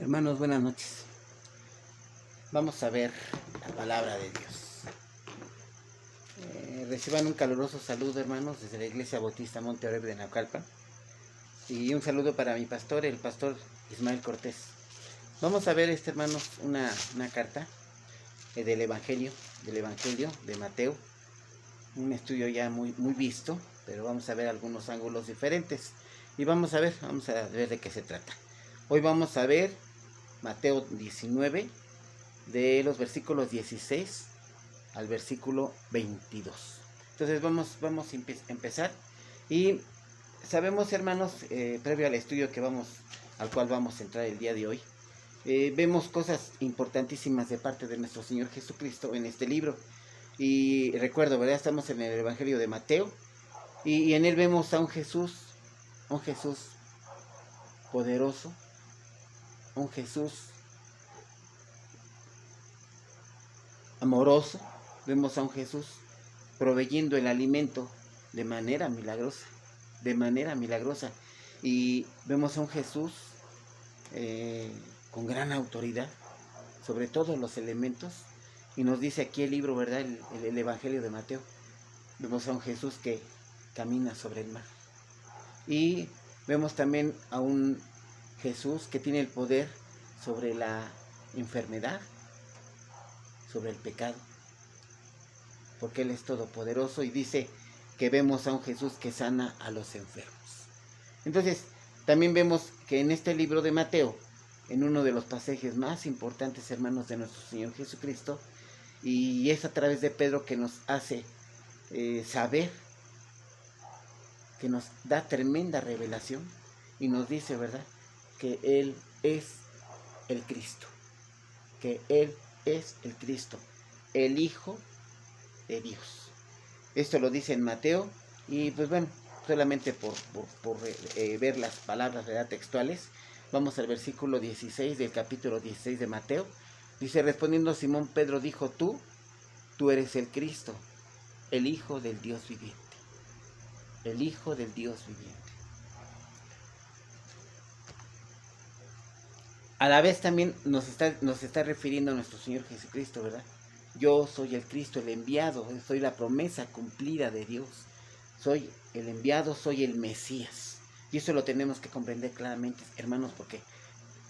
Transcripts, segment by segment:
Hermanos, buenas noches. Vamos a ver la palabra de Dios. Reciban un caluroso saludo, hermanos, desde la Iglesia Bautista Monte Oreb de Naucalpan. Y un saludo para mi pastor, el pastor Ismael Cortés. Vamos a ver, hermanos, una carta del Evangelio de Mateo. Un estudio ya muy visto, pero vamos a ver algunos ángulos diferentes. Y vamos a ver de qué se trata. Hoy vamos a ver Mateo 19, de los versículos 16 al versículo 22. Entonces vamos a empezar. Y sabemos, hermanos, previo al estudio al cual vamos a entrar el día de hoy, vemos cosas importantísimas de parte de nuestro Señor Jesucristo en este libro. Y recuerdo, ¿verdad? Estamos en el Evangelio de Mateo, y en él vemos a un Jesús poderoso, un Jesús amoroso. Vemos a un Jesús proveyendo el alimento de manera milagrosa, y vemos a un Jesús con gran autoridad sobre todos los elementos. Y nos dice aquí el libro, ¿verdad? El Evangelio de Mateo. Vemos a un Jesús que camina sobre el mar, y vemos también a un Jesús que tiene el poder sobre la enfermedad, sobre el pecado, porque Él es todopoderoso. Y dice que vemos a un Jesús que sana a los enfermos. Entonces, también vemos que en este libro de Mateo, en uno de los pasajes más importantes, hermanos, de nuestro Señor Jesucristo, y es a través de Pedro que nos hace saber, que nos da tremenda revelación, y nos dice, ¿verdad?, que Él es el Cristo, el Hijo de Dios. Esto lo dice en Mateo. Y pues bueno, solamente por ver las palabras, ¿verdad?, textuales, vamos al versículo 16 del capítulo 16 de Mateo. Dice: respondiendo Simón Pedro dijo: tú eres el Cristo, el Hijo del Dios viviente. El Hijo del Dios viviente. A la vez también nos está refiriendo a nuestro Señor Jesucristo, ¿verdad? Yo soy el Cristo, el enviado, soy la promesa cumplida de Dios. Soy el enviado, soy el Mesías. Y eso lo tenemos que comprender claramente, hermanos, porque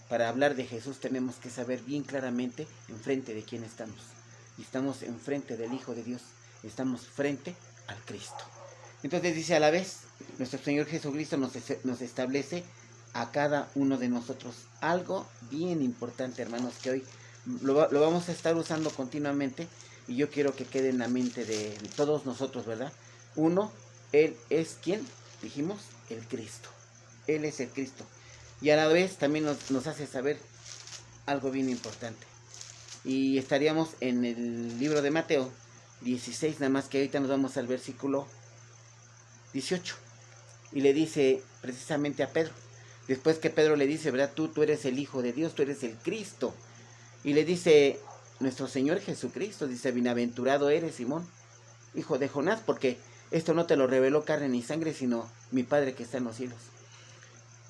para hablar de Jesús tenemos que saber bien claramente enfrente de quién estamos. Y estamos enfrente del Hijo de Dios, estamos frente al Cristo. Entonces dice: a la vez, nuestro Señor Jesucristo nos establece a cada uno de nosotros algo bien importante, hermanos, que hoy lo vamos a estar usando continuamente, y yo quiero que quede en la mente de todos nosotros, ¿verdad? Uno, Él es ¿quién? Dijimos, el Cristo. Él es el Cristo. Y a la vez también nos hace saber algo bien importante. Y estaríamos en el libro de Mateo 16, nada más que ahorita nos vamos al versículo 18. Y le dice precisamente a Pedro, después que Pedro le dice, ¿verdad?, tú eres el Hijo de Dios, tú eres el Cristo. Y le dice nuestro Señor Jesucristo, dice: bienaventurado eres, Simón, hijo de Jonás, porque esto no te lo reveló carne ni sangre, sino mi Padre que está en los cielos.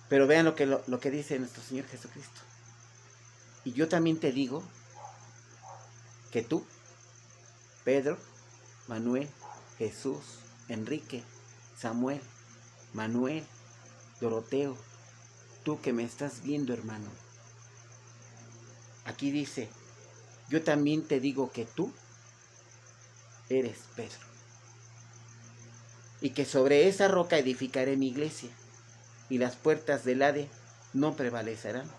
Pero vean lo que dice nuestro Señor Jesucristo: y yo también te digo que tú, Pedro, Manuel, Jesús, Enrique, Samuel, Manuel, Doroteo, tú que me estás viendo, hermano. Aquí dice: yo también te digo que tú eres Pedro, y que sobre esa roca edificaré mi iglesia, y las puertas del Hades no prevalecerán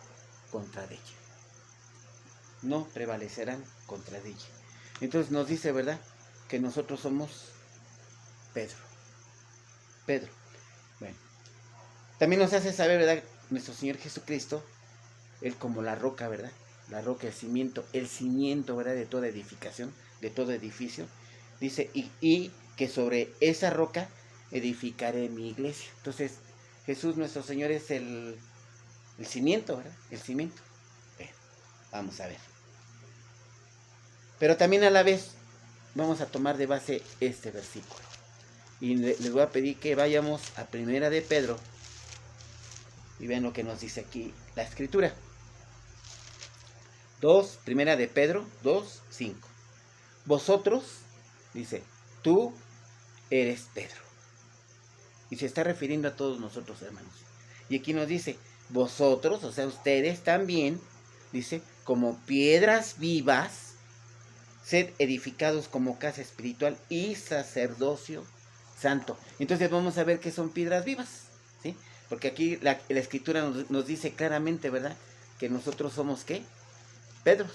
contra ella. No prevalecerán contra ella. Entonces nos dice, ¿verdad?, que nosotros somos Pedro. Bueno, también nos hace saber, ¿verdad?, nuestro Señor Jesucristo, Él como la roca, ¿verdad? La roca, el cimiento, ¿verdad?, de toda edificación, de todo edificio. Dice: y que sobre esa roca edificaré mi iglesia. Entonces, Jesús nuestro Señor es el cimiento, ¿verdad? El cimiento. Bien, vamos a ver. Pero también a la vez vamos a tomar de base este versículo. Y les voy a pedir que vayamos a Primera de Pedro y vean lo que nos dice aquí la Escritura. Primera de Pedro 2, 5. Vosotros, dice, tú eres Pedro. Y se está refiriendo a todos nosotros, hermanos. Y aquí nos dice, vosotros, o sea, ustedes también, dice, como piedras vivas, sed edificados como casa espiritual y sacerdocio santo. Entonces vamos a ver qué son piedras vivas, ¿sí? Porque aquí la escritura nos dice claramente, ¿verdad? Que nosotros somos, ¿qué? Pedros.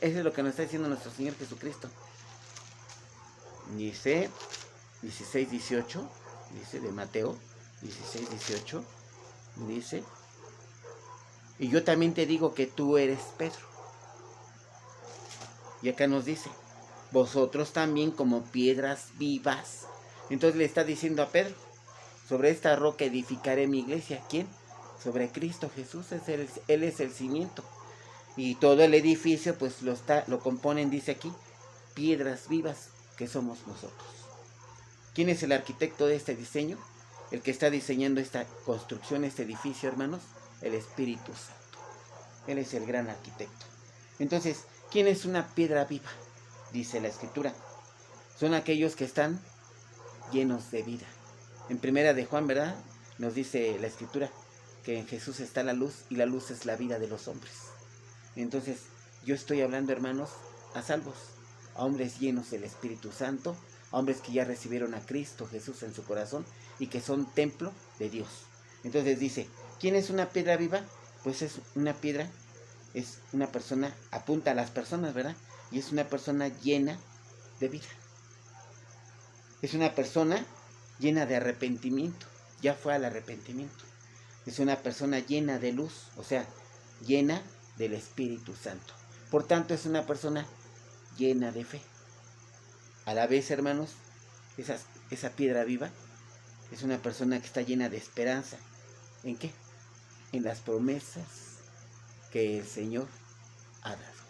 Eso es lo que nos está diciendo nuestro Señor Jesucristo. Dice 16, 18, dice de Mateo 16, 18, dice, y yo también te digo que tú eres Pedro. Y acá nos dice, vosotros también como piedras vivas. Entonces le está diciendo a Pedro, sobre esta roca edificaré mi iglesia. ¿Quién? Sobre Cristo Jesús, Él es el cimiento. Y todo el edificio pues lo componen, dice aquí, piedras vivas, que somos nosotros. ¿Quién es el arquitecto de este diseño? El que está diseñando esta construcción, este edificio, hermanos, el Espíritu Santo. Él es el gran arquitecto. Entonces, ¿quién es una piedra viva? Dice la Escritura. Son aquellos que están llenos de vida. En primera de Juan, ¿verdad? Nos dice la Escritura que en Jesús está la luz y la luz es la vida de los hombres. Entonces, yo estoy hablando, hermanos, a salvos, a hombres llenos del Espíritu Santo, a hombres que ya recibieron a Cristo Jesús en su corazón y que son templo de Dios. Entonces dice, ¿quién es una piedra viva? Pues es una piedra, es una persona, apunta a las personas, ¿verdad? Y es una persona llena de vida. Es una persona llena de arrepentimiento, ya fue al arrepentimiento. Es una persona llena de luz, o sea, llena del Espíritu Santo. Por tanto, es una persona llena de fe. A la vez, hermanos, esa piedra viva es una persona que está llena de esperanza. ¿En qué? En las promesas que el Señor ha dado.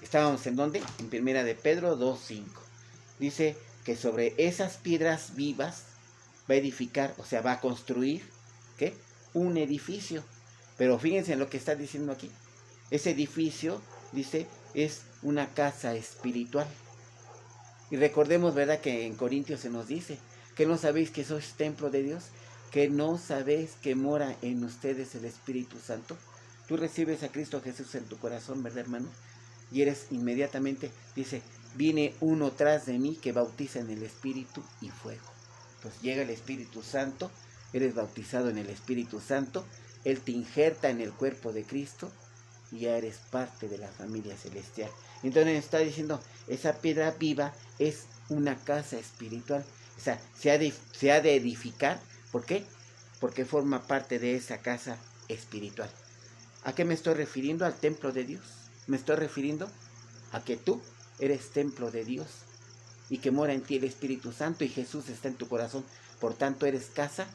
¿Estábamos en dónde? En primera de Pedro 2:5. Dice que sobre esas piedras vivas va a edificar, o sea, va a construir, ¿qué? Un edificio. Pero fíjense en lo que está diciendo aquí. Ese edificio, dice, es una casa espiritual. Y recordemos, ¿verdad?, que en Corintios se nos dice que no sabéis que sois templo de Dios, que no sabéis que mora en ustedes el Espíritu Santo. Tú recibes a Cristo Jesús en tu corazón, ¿verdad, hermano? Y eres inmediatamente, dice, viene uno tras de mí que bautiza en el Espíritu y fuego. Pues llega el Espíritu Santo, eres bautizado en el Espíritu Santo, Él te injerta en el cuerpo de Cristo y ya eres parte de la familia celestial. Entonces está diciendo, esa piedra viva es una casa espiritual. O sea, se ha de edificar. ¿Por qué? Porque forma parte de esa casa espiritual. ¿A qué me estoy refiriendo? Al templo de Dios. Me estoy refiriendo a que tú eres templo de Dios y que mora en ti el Espíritu Santo y Jesús está en tu corazón. Por tanto, eres casa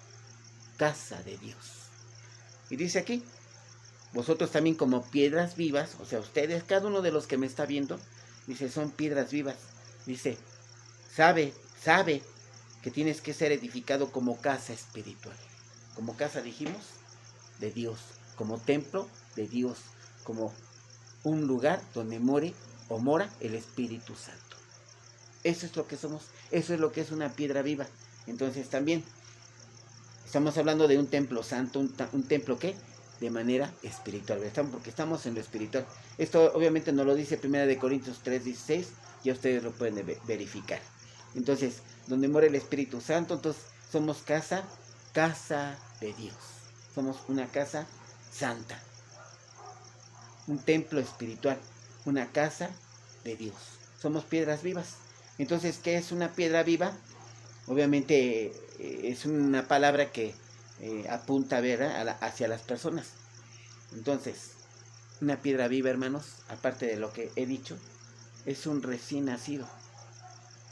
de Dios. Y dice aquí, vosotros también como piedras vivas, o sea, ustedes, cada uno de los que me está viendo, dice, son piedras vivas. Dice, sabe que tienes que ser edificado como casa espiritual. Como casa, dijimos, de Dios. Como templo de Dios. Como un lugar donde mora el Espíritu Santo. Eso es lo que somos. Eso es lo que es una piedra viva. Entonces también estamos hablando de un templo santo, un templo ¿qué? De manera espiritual, porque estamos en lo espiritual. Esto obviamente nos lo dice 1 Corintios 3:16, ya ustedes lo pueden verificar. Entonces, donde mora el Espíritu Santo, entonces somos casa de Dios. Somos una casa santa. Un templo espiritual, una casa de Dios. Somos piedras vivas. Entonces, ¿qué es una piedra viva? Obviamente es una palabra que apunta hacia las personas. Entonces, una piedra viva, hermanos, aparte de lo que he dicho, es un recién nacido.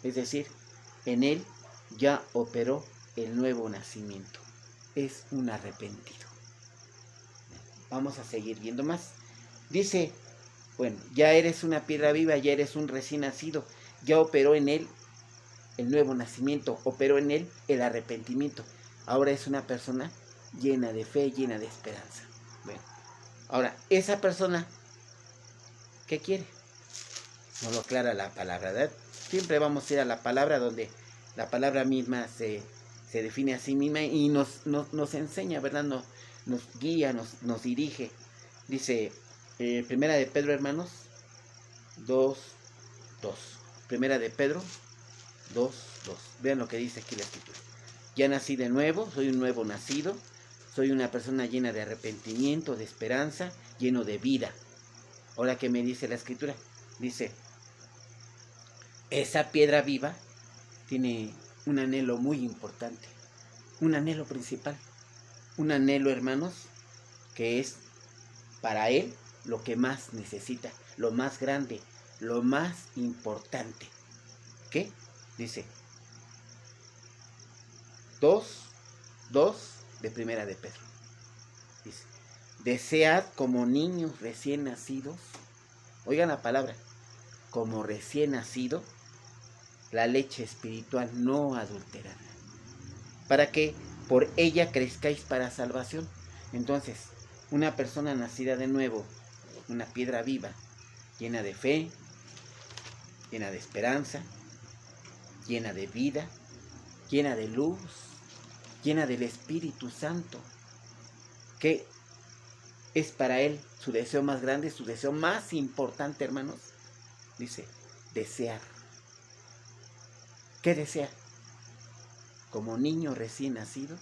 Es decir, en él ya operó el nuevo nacimiento. Es un arrepentido. Vamos a seguir viendo más. Dice, bueno, ya eres una piedra viva, ya eres un recién nacido, ya operó en él el nuevo nacimiento, operó en él el arrepentimiento. Ahora es una persona llena de fe, llena de esperanza. Bueno, Ahora, esa persona, ¿qué quiere? No lo aclara la palabra, ¿verdad? Siempre vamos a ir a la palabra donde la palabra misma se define a sí misma y nos enseña, ¿verdad? Nos guía, nos dirige. Dice, Primera de Pedro, hermanos, 2:2. Primera de Pedro 2:2. Vean lo que dice aquí la escritura. Ya nací de nuevo, soy un nuevo nacido, soy una persona llena de arrepentimiento, de esperanza, lleno de vida. Ahora, ¿qué me dice la escritura? Dice, esa piedra viva tiene un anhelo muy importante, un anhelo principal, un anhelo, hermanos, que es para él lo que más necesita, lo más grande, lo más importante. ¿Qué? Dice 2:2 de Primera de Pedro. Dice, desead como niños recién nacidos, oigan la palabra, como recién nacido, la leche espiritual no adulterada, para que por ella crezcáis para salvación. Entonces, una persona nacida de nuevo, una piedra viva, llena de fe, llena de esperanza, llena de vida, llena de luz, llena del Espíritu Santo, que es para él su deseo más grande, su deseo más importante, hermanos. Dice, desear. ¿Qué desea? Como niño recién nacido,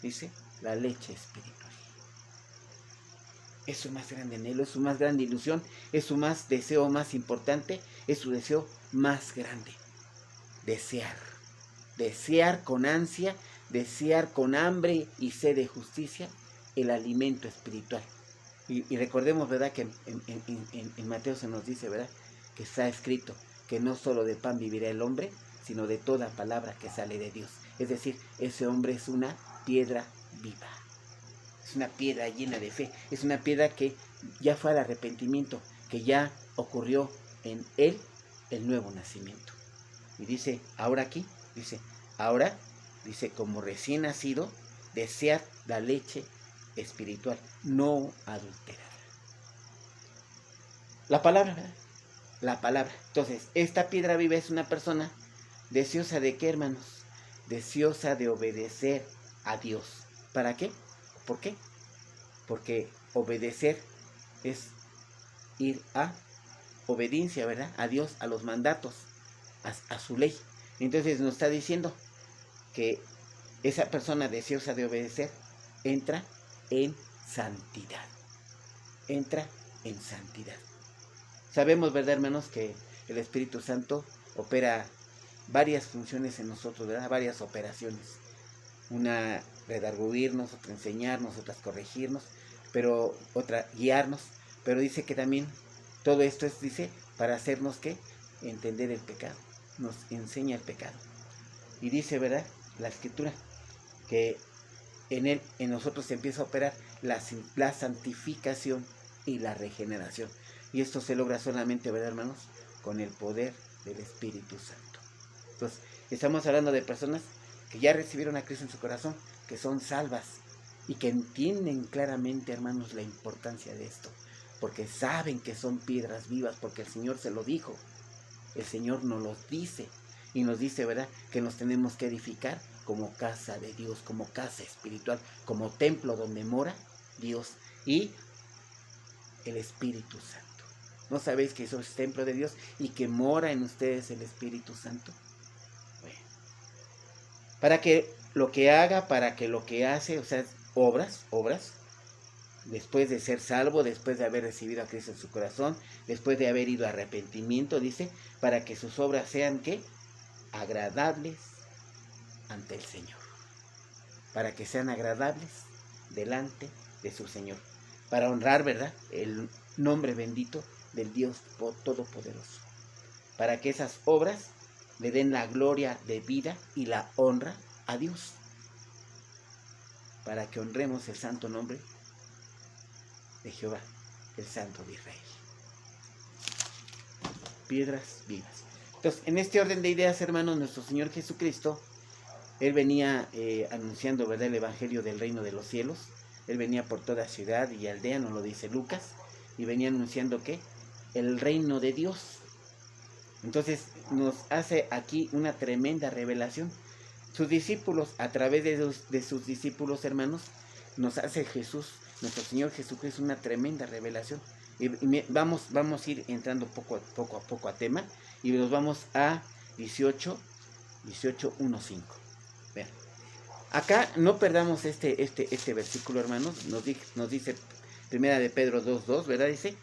dice, la leche espiritual. Es su más grande anhelo, es su más grande ilusión, es su más deseo más importante, es su deseo más grande. Desear. Desear con ansia, desear con hambre y sed de justicia el alimento espiritual. Y recordemos, ¿verdad?, que en Mateo se nos dice, ¿verdad?, que está escrito que no solo de pan vivirá el hombre, sino de toda palabra que sale de Dios. Es decir, ese hombre es una piedra viva. Es una piedra llena de fe. Es una piedra que ya fue al arrepentimiento, que ya ocurrió en él el nuevo nacimiento. Y dice, ahora aquí, dice, ahora, dice, como recién nacido, desead la leche espiritual, no adulterada. La palabra, ¿verdad? La palabra. Entonces, esta piedra viva es una persona deseosa de qué, hermanos? Deseosa de obedecer a Dios. ¿Para qué? ¿Por qué? Porque obedecer es ir a obediencia, ¿verdad? A Dios, a los mandatos, a su ley. Entonces nos está diciendo que esa persona deseosa de obedecer entra en santidad. Entra en santidad. Sabemos, ¿verdad, hermanos?, que el Espíritu Santo opera varias funciones en nosotros, ¿verdad? Varias operaciones. Una, redarguirnos, otra, enseñarnos, otras, corregirnos, pero otra, guiarnos. Pero dice que también todo esto es, dice, para hacernos, ¿qué? Entender el pecado. Nos enseña el pecado. Y dice, ¿verdad?, la Escritura, que en él, en nosotros se empieza a operar la santificación y la regeneración. Y esto se logra solamente, ¿verdad, hermanos?, con el poder del Espíritu Santo. Entonces, estamos hablando de personas que ya recibieron a Cristo en su corazón, que son salvas y que entienden claramente, hermanos, la importancia de esto, porque saben que son piedras vivas, porque el Señor se lo dijo. El Señor nos los dice y nos dice, ¿verdad?, que nos tenemos que edificar como casa de Dios, como casa espiritual, como templo donde mora Dios y el Espíritu Santo. ¿No sabéis que sois templo de Dios y que mora en ustedes el Espíritu Santo? Bueno, para que lo que haga, para que lo que hace, o sea, obras, después de ser salvo, después de haber recibido a Cristo en su corazón, después de haber ido a arrepentimiento, dice, para que sus obras sean, ¿qué? Agradables ante el Señor. Para que sean agradables delante de su Señor. Para honrar, ¿verdad?, el nombre bendito del Dios Todopoderoso. Para que esas obras le den la gloria de vida y la honra a Dios. Para que honremos el santo nombre de Jehová, el Santo de Israel. Piedras vivas. Entonces, en este orden de ideas, hermanos, nuestro Señor Jesucristo, Él venía anunciando, ¿verdad?, el Evangelio del reino de los cielos, Él venía por toda ciudad y aldea, nos lo dice Lucas, y venía anunciando que el reino de Dios. Entonces nos hace aquí una tremenda revelación. Sus discípulos, a través de sus discípulos, hermanos, nos hace Jesús, nuestro Señor Jesucristo, una tremenda revelación. Vamos a ir entrando poco a poco a tema, y nos vamos a 18:1-5. Vean. Acá no perdamos este versículo, hermanos. Nos dice Primera de Pedro 2:2, ¿verdad? Dice,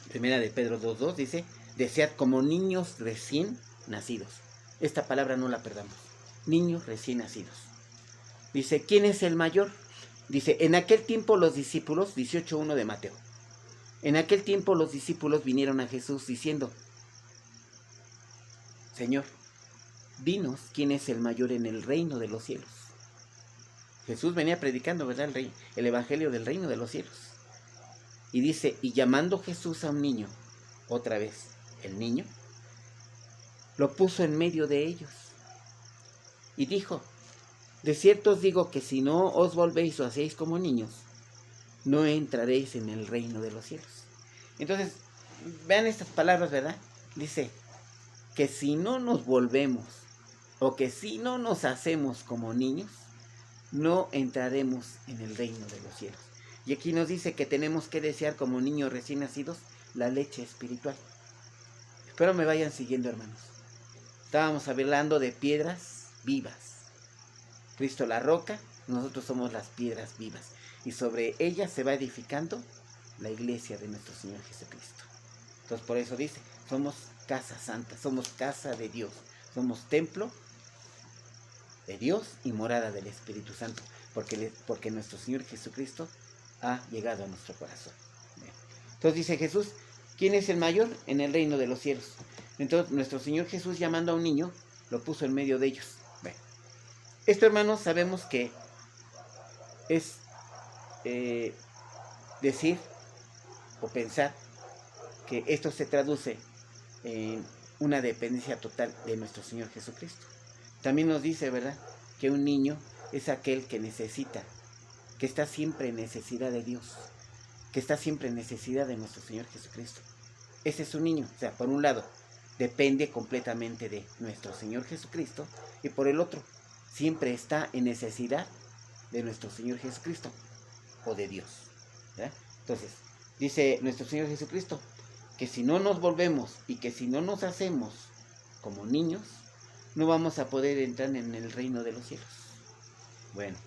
Primera de Pedro 2:2 dice, desead como niños recién nacidos. Esta palabra no la perdamos. Niños recién nacidos. Dice, ¿quién es el mayor? Dice, en aquel tiempo los discípulos, 18:1 de Mateo, en aquel tiempo los discípulos vinieron a Jesús diciendo, Señor, dinos quién es el mayor en el reino de los cielos. Jesús venía predicando, ¿verdad? El evangelio del reino de los cielos. Y dice, y llamando Jesús a un niño, otra vez, el niño, lo puso en medio de ellos. Y dijo, de cierto os digo que si no os volvéis o hacéis como niños, no entraréis en el reino de los cielos. Entonces, vean estas palabras, ¿verdad? Dice, que si no nos volvemos o que si no nos hacemos como niños, no entraremos en el reino de los cielos. Y aquí nos dice que tenemos que desear como niños recién nacidos la leche espiritual. Espero me vayan siguiendo, hermanos. Estábamos hablando de piedras vivas. Cristo la roca, nosotros somos las piedras vivas. Y sobre ellas se va edificando la iglesia de nuestro Señor Jesucristo. Entonces por eso dice, somos casa santa, somos casa de Dios, somos templo de Dios y morada del Espíritu Santo, porque nuestro Señor Jesucristo ha llegado a nuestro corazón. Entonces dice Jesús, ¿quién es el mayor en el reino de los cielos? Entonces nuestro Señor Jesús, llamando a un niño, lo puso en medio de ellos. Esto, hermanos, sabemos que es decir o pensar que esto se traduce en una dependencia total de nuestro Señor Jesucristo. También nos dice, ¿verdad?, que un niño es aquel que necesita, que está siempre en necesidad de Dios, que está siempre en necesidad de nuestro Señor Jesucristo. Ese es un niño. O sea, por un lado, depende completamente de nuestro Señor Jesucristo, y por el otro, siempre está en necesidad de nuestro Señor Jesucristo o de Dios, ¿verdad? Entonces, dice nuestro Señor Jesucristo que si no nos volvemos y que si no nos hacemos como niños, no vamos a poder entrar en el reino de los cielos. Bueno,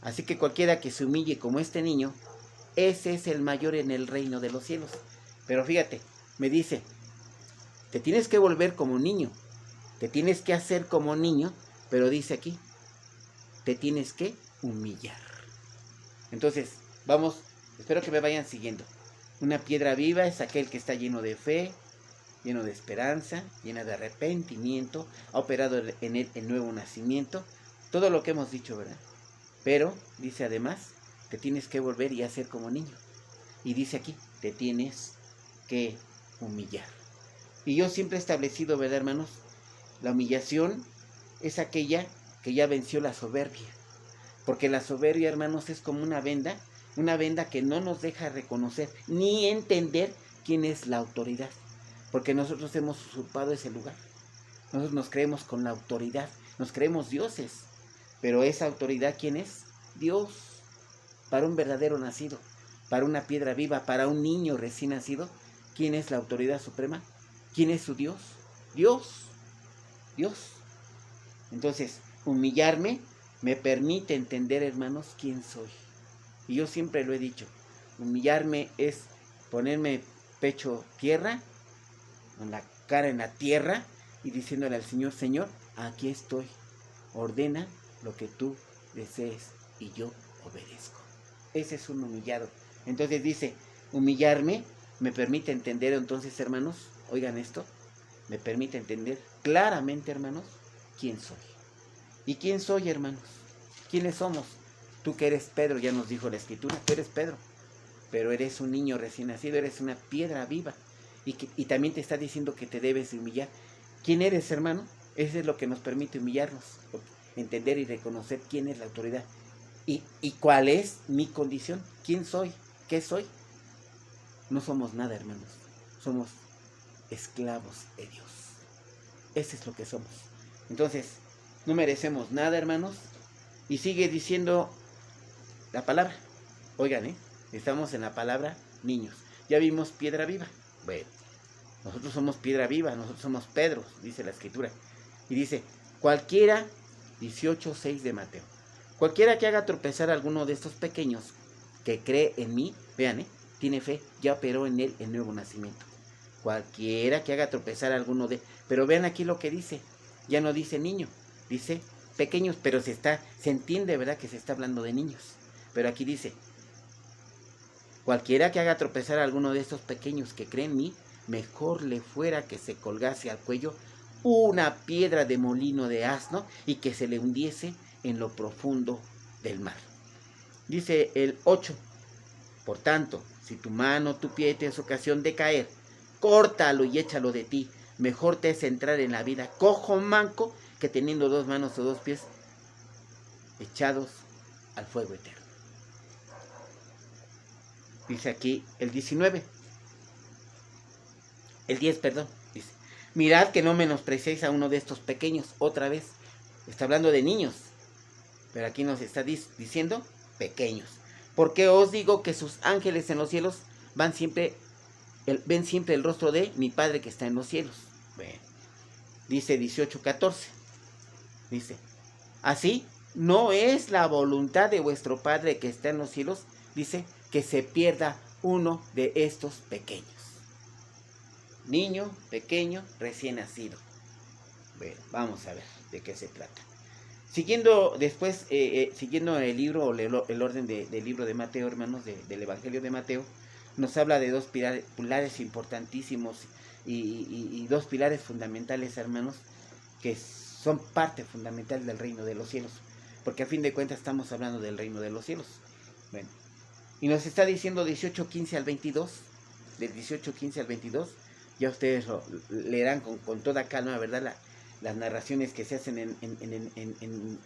así que cualquiera que se humille como este niño, ese es el mayor en el reino de los cielos. Pero fíjate, me dice, te tienes que volver como niño, te tienes que hacer como niño, pero dice aquí, te tienes que humillar. Entonces, vamos, espero que me vayan siguiendo. Una piedra viva es aquel que está lleno de fe, lleno de esperanza, llena de arrepentimiento, ha operado en él el nuevo nacimiento, todo lo que hemos dicho, ¿verdad? Pero dice además, te tienes que volver y hacer como niño. Y dice aquí, te tienes que humillar. Y yo siempre he establecido, ¿verdad, hermanos? La humillación es aquella que ya venció la soberbia. Porque la soberbia, hermanos, es como una venda que no nos deja reconocer ni entender quién es la autoridad. Porque nosotros hemos usurpado ese lugar. Nosotros nos creemos con la autoridad, nos creemos dioses. Pero esa autoridad, ¿quién es? Dios. Para un verdadero nacido, para una piedra viva, para un niño recién nacido, ¿quién es la autoridad suprema? ¿Quién es su Dios? Dios. Dios. Entonces, humillarme me permite entender, hermanos, quién soy. Y yo siempre lo he dicho, humillarme es ponerme pecho tierra, con la cara en la tierra, y diciéndole al Señor, Señor, aquí estoy, ordena lo que tú desees y yo obedezco. Ese es un humillado. Entonces dice, humillarme me permite entender, entonces, hermanos, oigan esto, me permite entender claramente, hermanos, quién soy. ¿Y quién soy, hermanos? ¿Quiénes somos? Tú que eres Pedro, ya nos dijo la Escritura, tú eres Pedro, pero eres un niño recién nacido, eres una piedra viva, y también te está diciendo que te debes humillar. ¿Quién eres, hermano? Eso es lo que nos permite humillarnos. entender y reconocer quién es la autoridad y cuál es mi condición, quién soy, qué soy. No somos nada, hermanos, somos esclavos de Dios. Eso es lo que somos. Entonces, no merecemos nada, hermanos. Y sigue diciendo la palabra. Oigan, estamos en la palabra niños. Ya vimos piedra viva. Bueno, nosotros somos piedra viva, nosotros somos Pedro, dice la Escritura. Y dice, cualquiera, 18:6 de Mateo, cualquiera que haga tropezar a alguno de estos pequeños que cree en mí, vean, tiene fe, ya operó en él el nuevo nacimiento. Cualquiera que haga tropezar a alguno de... Pero vean aquí lo que dice, ya no dice niño, dice pequeños, pero se entiende, ¿verdad?, que se está hablando de niños. Pero aquí dice, cualquiera que haga tropezar a alguno de estos pequeños que creen en mí, mejor le fuera que se colgase al cuello una piedra de molino de asno y que se le hundiese en lo profundo del mar. Dice el 8, por tanto, si tu mano o tu pie te es ocasión de caer, córtalo y échalo de ti. Mejor te es entrar en la vida cojo o manco que teniendo 2 manos o 2 pies echados al fuego eterno. Dice aquí el 19. El 10, perdón. Dice, mirad que no menospreciéis a uno de estos pequeños. Otra vez, está hablando de niños, pero aquí nos está diciendo pequeños. Porque os digo que sus ángeles en los cielos ven siempre el rostro de mi Padre que está en los cielos. Bueno, dice 18:14. Dice, así no es la voluntad de vuestro Padre que está en los cielos, dice, que se pierda uno de estos pequeños. Niño, pequeño, recién nacido. Bueno, vamos a ver de qué se trata. Siguiendo después, siguiendo el libro, o el orden del libro de Mateo, hermanos, del Evangelio de Mateo, nos habla de 2 pilares importantísimos y 2 pilares fundamentales, hermanos, que son parte fundamental del reino de los cielos, porque a fin de cuentas estamos hablando del reino de los cielos. Bueno, y nos está diciendo 18:15 al 22, del 18:15 al 22, ya ustedes lo leerán con toda calma, ¿verdad? Las narraciones que se hacen en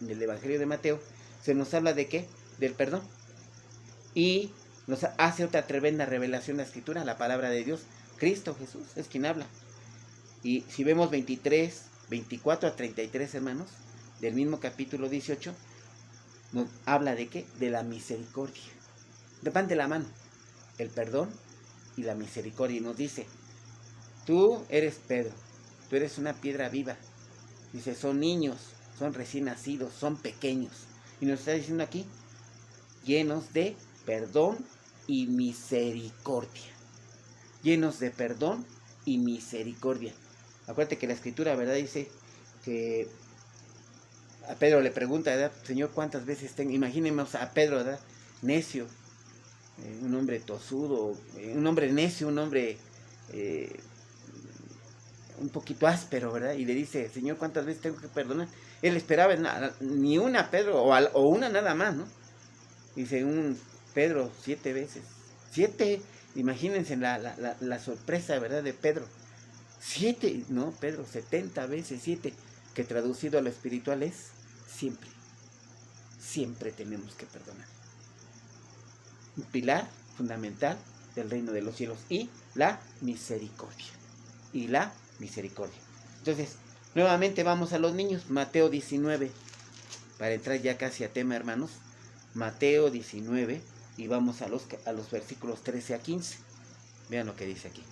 el Evangelio de Mateo. Se nos habla de ¿qué? Del perdón. Y nos hace otra tremenda revelación la Escritura, la palabra de Dios. Cristo Jesús es quien habla. Y si vemos 24 a 33, hermanos, del mismo capítulo 18, nos habla de ¿qué? De la misericordia. Van de la mano, el perdón y la misericordia. Y nos dice, tú eres Pedro, tú eres una piedra viva. Dice, son niños, son recién nacidos, son pequeños. Y nos está diciendo aquí, llenos de perdón y misericordia. Llenos de perdón y misericordia. Acuérdate que la Escritura, ¿verdad?, dice que a Pedro le pregunta, ¿verdad?, Señor, ¿cuántas veces tengo? Imaginemos a Pedro, ¿verdad?, necio, un hombre tosudo, un hombre necio, un hombre un poquito áspero, ¿verdad? Y le dice, Señor, ¿cuántas veces tengo que perdonar? Él esperaba ni una, Pedro, o una nada más, ¿no? Dice Pedro 7 veces. 7, imagínense la sorpresa, ¿verdad?, de Pedro. 7, no, Pedro, 70 veces 7, que traducido a lo espiritual es siempre. Siempre tenemos que perdonar. Un pilar fundamental del reino de los cielos. Y la misericordia. Y la misericordia. Entonces, nuevamente vamos a los niños. Mateo 19. Para entrar ya casi a tema, hermanos. Mateo 19. Y vamos a los versículos 13 a 15. Vean lo que dice aquí.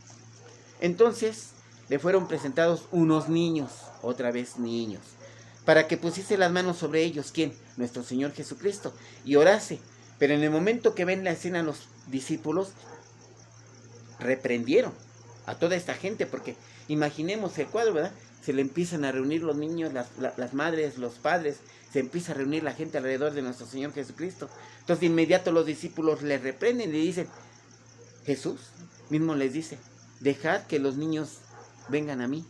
Entonces, le fueron presentados unos niños. Otra vez niños. Para que pusiese las manos sobre ellos. ¿Quién? Nuestro Señor Jesucristo. Y orase. Pero en el momento que ven la escena, los discípulos reprendieron a toda esta gente, porque imaginemos el cuadro, ¿verdad? Se le empiezan a reunir los niños, las madres, los padres, se empieza a reunir la gente alrededor de nuestro Señor Jesucristo. Entonces de inmediato los discípulos le reprenden y le dicen, Jesús mismo les dice, dejad que los niños vengan a mí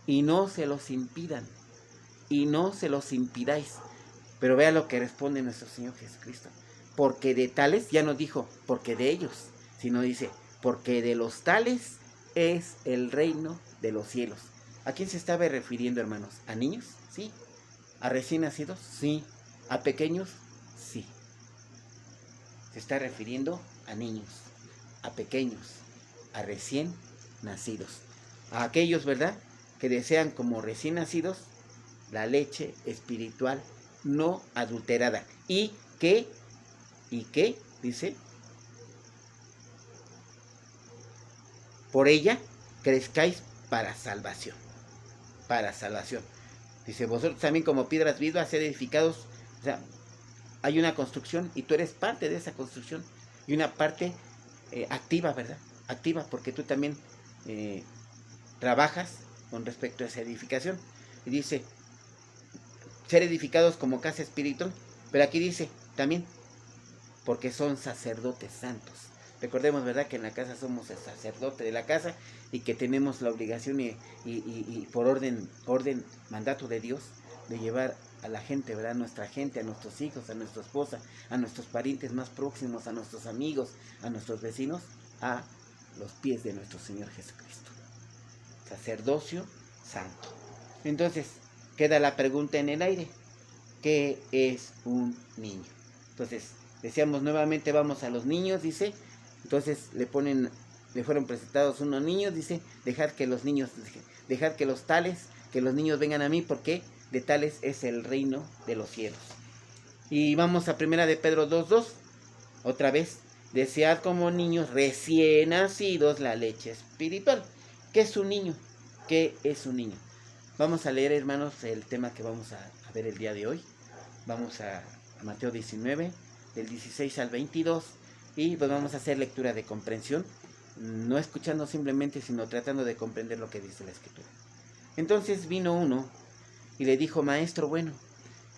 y no se los impidan, y no se los impidáis. Pero vea lo que responde nuestro Señor Jesucristo, porque de tales, ya no dijo porque de ellos, sino dice, porque de los tales es el reino de los cielos. ¿A quién se estaba refiriendo, hermanos? ¿A niños? Sí. ¿A recién nacidos? Sí. ¿A pequeños? Sí. Se está refiriendo a niños, a pequeños, a recién nacidos. A aquellos, ¿verdad?, que desean como recién nacidos la leche espiritual no adulterada. ¿Y qué? Dice, por ella crezcáis para salvación. Para salvación. Dice, vosotros también como piedras vivas sed edificados. O sea, hay una construcción y tú eres parte de esa construcción. Y una parte activa, ¿verdad? Activa, porque tú también trabajas con respecto a esa edificación. Y dice, ser edificados como casa espiritual. Pero aquí dice también, porque son sacerdotes santos. Recordemos, ¿verdad?, que en la casa somos el sacerdote de la casa y que tenemos la obligación y por orden, mandato de Dios, de llevar a la gente, ¿verdad?, a nuestra gente, a nuestros hijos, a nuestra esposa, a nuestros parientes más próximos, a nuestros amigos, a nuestros vecinos, a los pies de nuestro Señor Jesucristo. Sacerdocio santo. Entonces, queda la pregunta en el aire: ¿qué es un niño? Entonces, decíamos nuevamente, vamos a los niños, dice. Entonces le fueron presentados unos niños, dice, dejad que los niños vengan a mí, porque de tales es el reino de los cielos. Y vamos a 1 de Pedro 2:2, otra vez, desead como niños recién nacidos la leche espiritual. ¿Qué es un niño? ¿Qué es un niño? Vamos a leer, hermanos, el tema que vamos a ver el día de hoy. Vamos a Mateo 19, del 16 al 22, y pues vamos a hacer lectura de comprensión, no escuchando simplemente, sino tratando de comprender lo que dice la Escritura. Entonces vino uno y le dijo: Maestro bueno,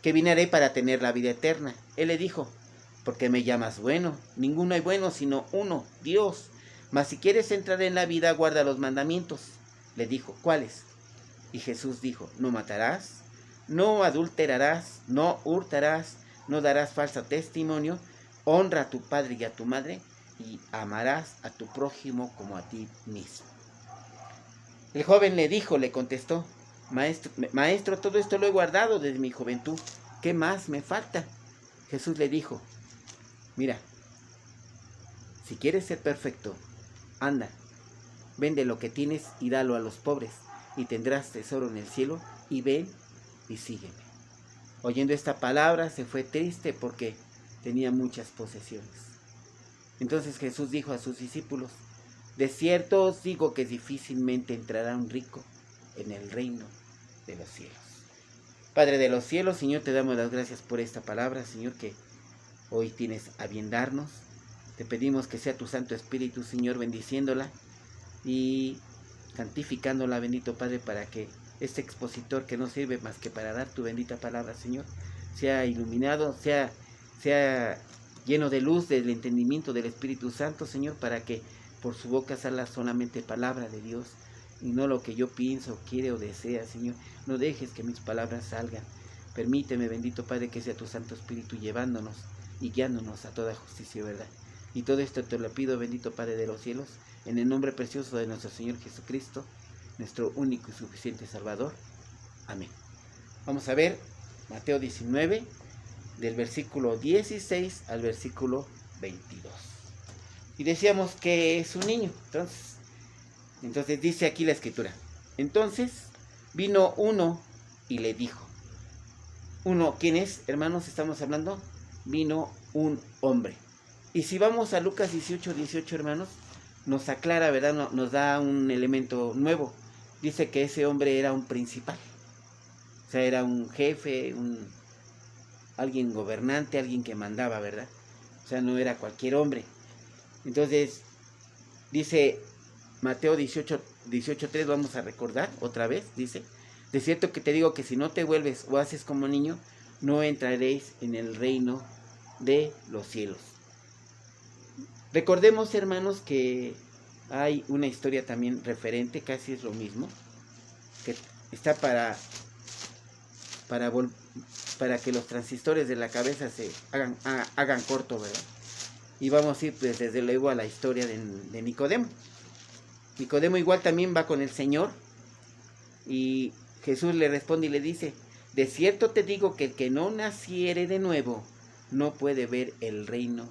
que vine haré para tener la vida eterna. Él le dijo: ¿por qué me llamas bueno? Ninguno hay bueno sino uno, Dios. Mas si quieres entrar en la vida, guarda los mandamientos. Le dijo: ¿cuáles? Y Jesús dijo: no matarás, no adulterarás, no hurtarás, no darás falso testimonio, honra a tu padre y a tu madre, y amarás a tu prójimo como a ti mismo. El joven le contestó: Maestro, todo esto lo he guardado desde mi juventud, ¿qué más me falta? Jesús le dijo: mira, si quieres ser perfecto, anda, vende lo que tienes y dalo a los pobres, y tendrás tesoro en el cielo, y ven y sígueme. Oyendo esta palabra se fue triste porque tenía muchas posesiones. Entonces Jesús dijo a sus discípulos: de cierto os digo que difícilmente entrará un rico en el reino de los cielos. Padre de los cielos, Señor, te damos las gracias por esta palabra, Señor, que hoy tienes a bien darnos. Te pedimos que sea tu Santo Espíritu, Señor, bendiciéndola y santificándola, bendito Padre, para que este expositor, que no sirve más que para dar tu bendita palabra, Señor, sea iluminado, sea lleno de luz, del entendimiento del Espíritu Santo, Señor, para que por su boca salga solamente palabra de Dios y no lo que yo pienso, quiere o desea, Señor. No dejes que mis palabras salgan. Permíteme, bendito Padre, que sea tu Santo Espíritu llevándonos y guiándonos a toda justicia y verdad. Y todo esto te lo pido, bendito Padre de los cielos, en el nombre precioso de nuestro Señor Jesucristo, nuestro único y suficiente Salvador. Amén. Vamos a ver Mateo 19, del versículo 16 al versículo 22. Y decíamos que es un niño. Entonces dice aquí la Escritura: entonces vino uno y le dijo. Uno, ¿quién es, hermanos? Estamos hablando, vino un hombre. Y si vamos a Lucas 18, hermanos, nos aclara, ¿verdad? Nos da un elemento nuevo. Dice que ese hombre era un principal. O sea, era un jefe, alguien gobernante, alguien que mandaba, ¿verdad? O sea, no era cualquier hombre. Entonces, dice Mateo 18:3, vamos a recordar otra vez, dice: de cierto que te digo que si no te vuelves o haces como niño, no entraréis en el reino de los cielos. Recordemos, hermanos, que hay una historia también referente, casi es lo mismo, que está para que los transistores de la cabeza se hagan corto, ¿verdad? Y vamos a ir pues, desde luego a la historia de Nicodemo. Nicodemo igual también va con el Señor y Jesús le responde y le dice: de cierto te digo que el que no naciere de nuevo no puede ver el reino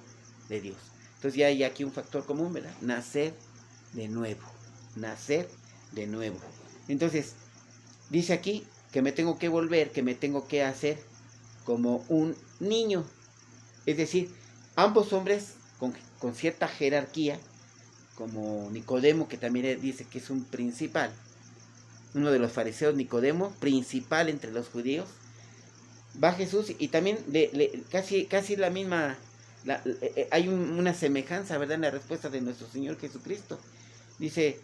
de Dios. Entonces ya hay aquí un factor común, ¿verdad? Nacer de nuevo. Nacer de nuevo. Entonces, dice aquí que me tengo que volver, que me tengo que hacer como un niño. Es decir, ambos hombres con cierta jerarquía, como Nicodemo, que también dice que es un principal, uno de los fariseos, Nicodemo, principal entre los judíos, va Jesús y también casi la misma, hay una semejanza, ¿verdad?, en la respuesta de nuestro Señor Jesucristo. Dice,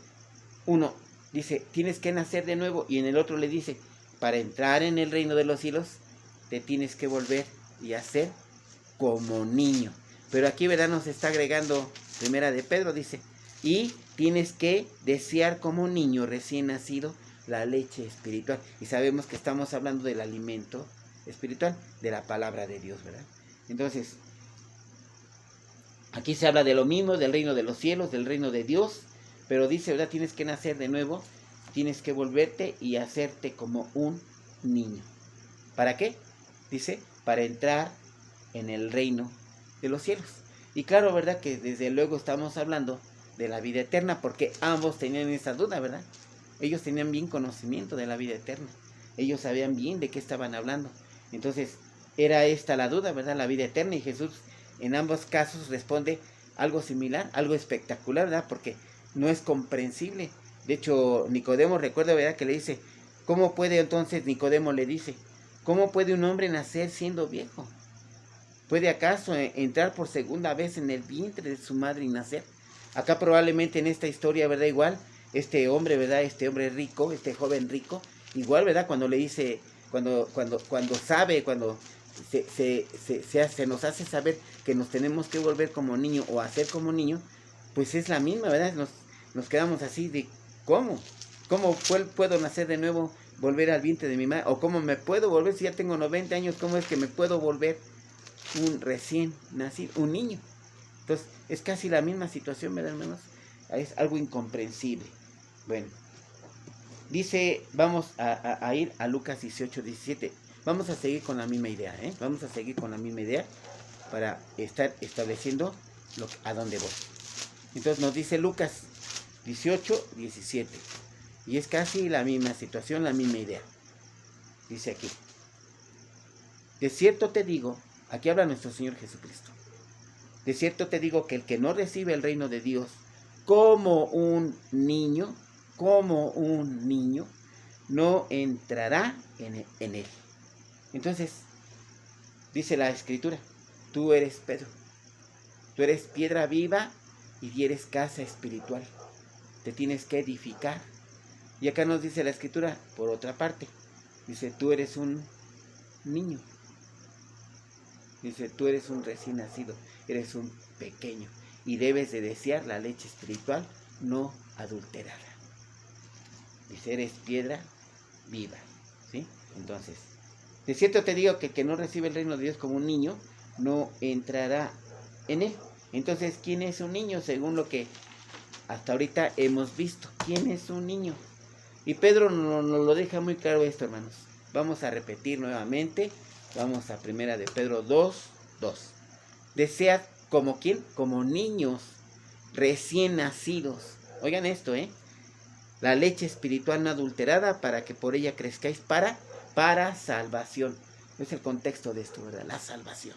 uno dice, tienes que nacer de nuevo, y en el otro le dice, para entrar en el reino de los cielos, te tienes que volver y hacer como niño. Pero aquí, ¿verdad?, nos está agregando primera de Pedro, dice, y tienes que desear como niño recién nacido la leche espiritual. Y sabemos que estamos hablando del alimento espiritual, de la palabra de Dios, ¿verdad? Entonces, aquí se habla de lo mismo, del reino de los cielos, del reino de Dios, pero dice, ¿verdad?, tienes que nacer de nuevo, tienes que volverte y hacerte como un niño. ¿Para qué? Dice, para entrar en el reino de los cielos. Y claro, ¿verdad?, que desde luego estamos hablando de la vida eterna, porque ambos tenían esa duda, ¿verdad? Ellos tenían bien conocimiento de la vida eterna. Ellos sabían bien de qué estaban hablando. Entonces, era esta la duda, ¿verdad?, la vida eterna. Y Jesús en ambos casos responde algo similar, algo espectacular, ¿verdad?, porque no es comprensible. De hecho, Nicodemo, recuerda, ¿verdad?, que le dice, ¿cómo puede entonces, Nicodemo le dice, cómo puede un hombre nacer siendo viejo? ¿Puede acaso entrar por segunda vez en el vientre de su madre y nacer? Acá probablemente en esta historia, ¿verdad?, igual, este hombre, ¿verdad?, este hombre rico, este joven rico, igual, ¿verdad?, cuando le dice, cuando sabe, cuando se nos hace saber que nos tenemos que volver como niño o hacer como niño, pues es la misma, ¿verdad? Nos quedamos así de, ¿cómo? ¿Cómo puedo nacer de nuevo, volver al vientre de mi madre? ¿O cómo me puedo volver si ya tengo 90 años? ¿Cómo es que me puedo volver un recién nacido, un niño? Entonces, es casi la misma situación, ¿verdad, hermanos? Es algo incomprensible. Bueno, dice, vamos a ir a Lucas 18, 17. Vamos a seguir con la misma idea, ¿eh? Vamos a seguir con la misma idea para estar estableciendo a dónde voy. Entonces nos dice Lucas 18, 17. Y es casi la misma situación, la misma idea. Dice aquí, de cierto te digo, aquí habla nuestro Señor Jesucristo, de cierto te digo que el que no recibe el reino de Dios como un niño, no entrará en él. Entonces, dice la Escritura, tú eres Pedro, tú eres piedra viva y eres casa espiritual. Te tienes que edificar. Y acá nos dice la Escritura, por otra parte, dice, tú eres un niño. Dice, tú eres un recién nacido, eres un pequeño y debes de desear la leche espiritual no adulterada. Dice, eres piedra viva, ¿sí? Entonces, de cierto te digo que el que no recibe el reino de Dios como un niño, no entrará en él. Entonces, ¿quién es un niño? Según lo que hasta ahorita hemos visto, ¿quién es un niño? Y Pedro nos lo deja muy claro esto, hermanos. Vamos a repetir nuevamente. Vamos a primera de Pedro 2, 2. Desead como ¿quién? Como niños recién nacidos. Oigan esto, la leche espiritual no adulterada para que por ella crezcáis para salvación. Es el contexto de esto, ¿verdad? La salvación.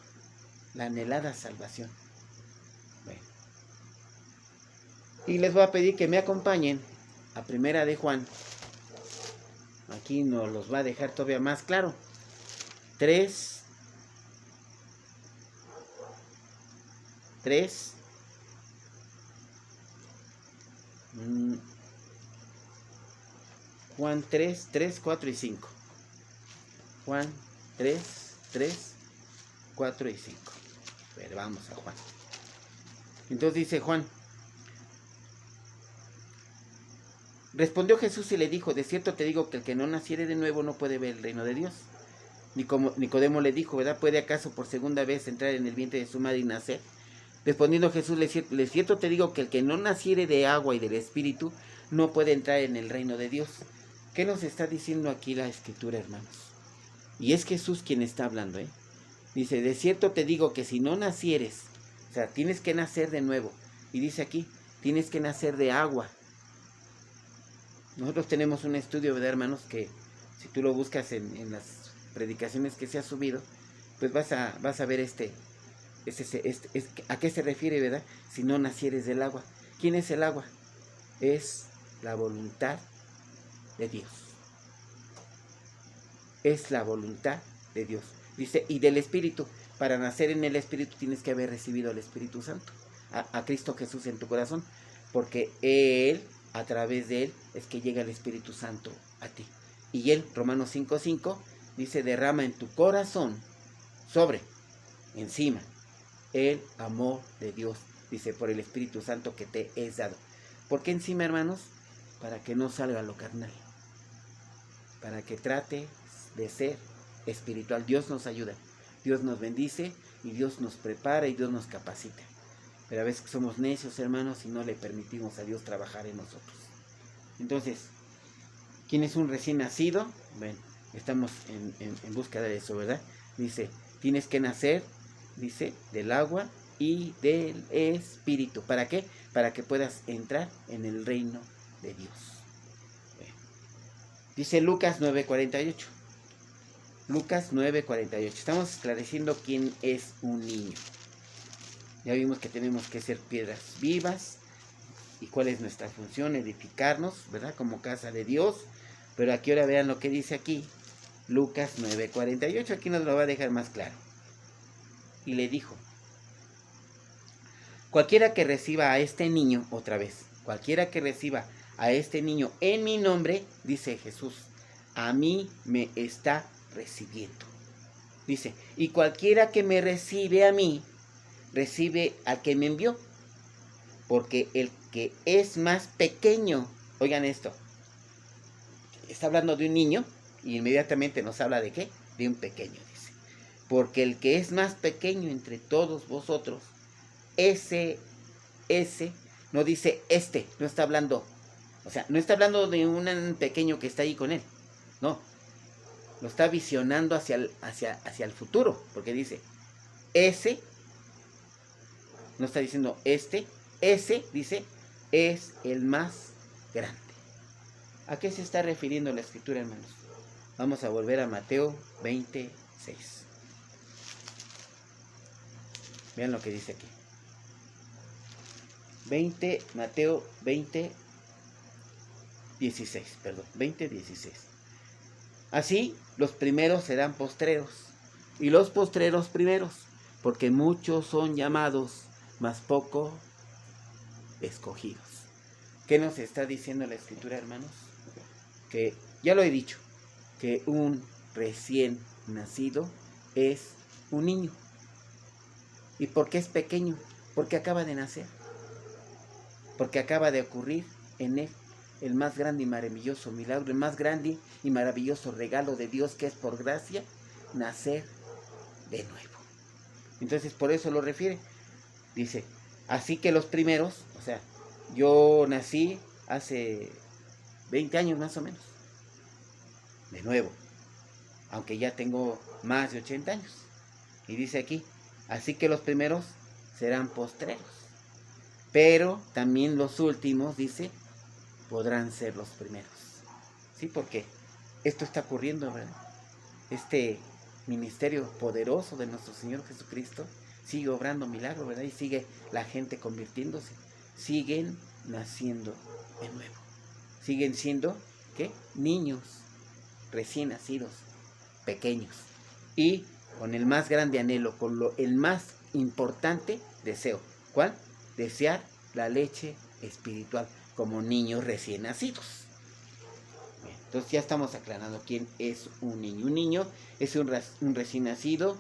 La anhelada salvación. Bueno. Y les voy a pedir que me acompañen a primera de Juan. Aquí nos los va a dejar todavía más claro. 3, Juan 3, 4 y 5. Juan 3, 4 y 5. Pero vamos a Juan. Entonces dice Juan, respondió Jesús y le dijo, de cierto te digo que el que no naciere de nuevo no puede ver el reino de Dios. Nicodemo le dijo, ¿verdad? ¿Puede acaso por segunda vez entrar en el vientre de su madre y nacer? Respondiendo Jesús, de cierto te digo que el que no naciere de agua y del Espíritu no puede entrar en el reino de Dios. ¿Qué nos está diciendo aquí la Escritura, hermanos? Y es Jesús quien está hablando, ¿eh? Dice, de cierto te digo que si no nacieres, o sea, tienes que nacer de nuevo. Y dice aquí, tienes que nacer de agua. Nosotros tenemos un estudio, ¿verdad, hermanos? Que si tú lo buscas en las predicaciones que se ha subido, pues vas a ver a qué se refiere, ¿verdad? Si no nacieres del agua. ¿Quién es el agua? Es la voluntad de Dios. Es la voluntad de Dios. Dice, y del Espíritu. Para nacer en el Espíritu tienes que haber recibido al Espíritu Santo, a Cristo Jesús en tu corazón, porque Él, a través de Él, es que llega el Espíritu Santo a ti. Y Él, Romanos 5:5, dice, derrama en tu corazón, encima, el amor de Dios, dice, por el Espíritu Santo que te es dado. ¿Por qué encima, hermanos? Para que no salga lo carnal, para que trate de ser espiritual. Dios nos ayuda, Dios nos bendice y Dios nos prepara y Dios nos capacita. Pero a veces somos necios, hermanos, y no le permitimos a Dios trabajar en nosotros. Entonces, ¿quién es un recién nacido? Bueno, estamos en búsqueda de eso, ¿verdad? Dice, tienes que nacer, dice, del agua y del Espíritu. ¿Para qué? Para que puedas entrar en el reino de Dios. Bueno, dice Lucas 9:48. Lucas 9:48. Estamos esclareciendo quién es un niño. Ya vimos que tenemos que ser piedras vivas. ¿Y cuál es nuestra función? Edificarnos, ¿verdad? Como casa de Dios. Pero aquí ahora vean lo que dice aquí. Lucas 9:48. Aquí nos lo va a dejar más claro. Y le dijo, cualquiera que reciba a este niño, otra vez, cualquiera que reciba a este niño en mi nombre, dice Jesús, a mí me está recibiendo. Dice, y cualquiera que me recibe a mí, recibe al que me envió. Porque el que es más pequeño, oigan esto, está hablando de un niño y inmediatamente nos habla de ¿qué? De un pequeño, dice. Porque el que es más pequeño entre todos vosotros, ese, no dice no está hablando, o sea, no está hablando de un pequeño que está ahí con él, no, lo está visionando hacia el futuro, porque dice, ese, no está diciendo ese, dice, es el más grande. ¿A qué se está refiriendo la escritura, hermanos? Vamos a volver a Mateo 26. Vean lo que dice aquí. Mateo 20:16, perdón, 20:16. Así, los primeros serán postreros, y los postreros primeros, porque muchos son llamados, mas poco escogidos. ¿Qué nos está diciendo la escritura, hermanos? Que, ya lo he dicho, que un recién nacido es un niño. ¿Y por qué es pequeño? Porque acaba de nacer. Porque acaba de ocurrir en él el más grande y maravilloso milagro, el más grande y maravilloso regalo de Dios, que es por gracia nacer de nuevo. Entonces por eso lo refiere. Dice, así que los primeros, o sea, yo nací hace 20 años más o menos, de nuevo, aunque ya tengo más de 80 años. Y dice aquí, así que los primeros serán postreros, pero también los últimos, dice, podrán ser los primeros. ¿Sí? Porque esto está ocurriendo, ¿verdad? Este ministerio poderoso de nuestro Señor Jesucristo sigue obrando milagros, ¿verdad? Y sigue la gente convirtiéndose. Siguen naciendo de nuevo. Siguen siendo, ¿qué? Niños recién nacidos, pequeños. Y con el más grande anhelo, el más importante deseo. ¿Cuál? Desear la leche espiritual como niños recién nacidos. Bien, entonces ya estamos aclarando quién es un niño. Un niño es un recién nacido,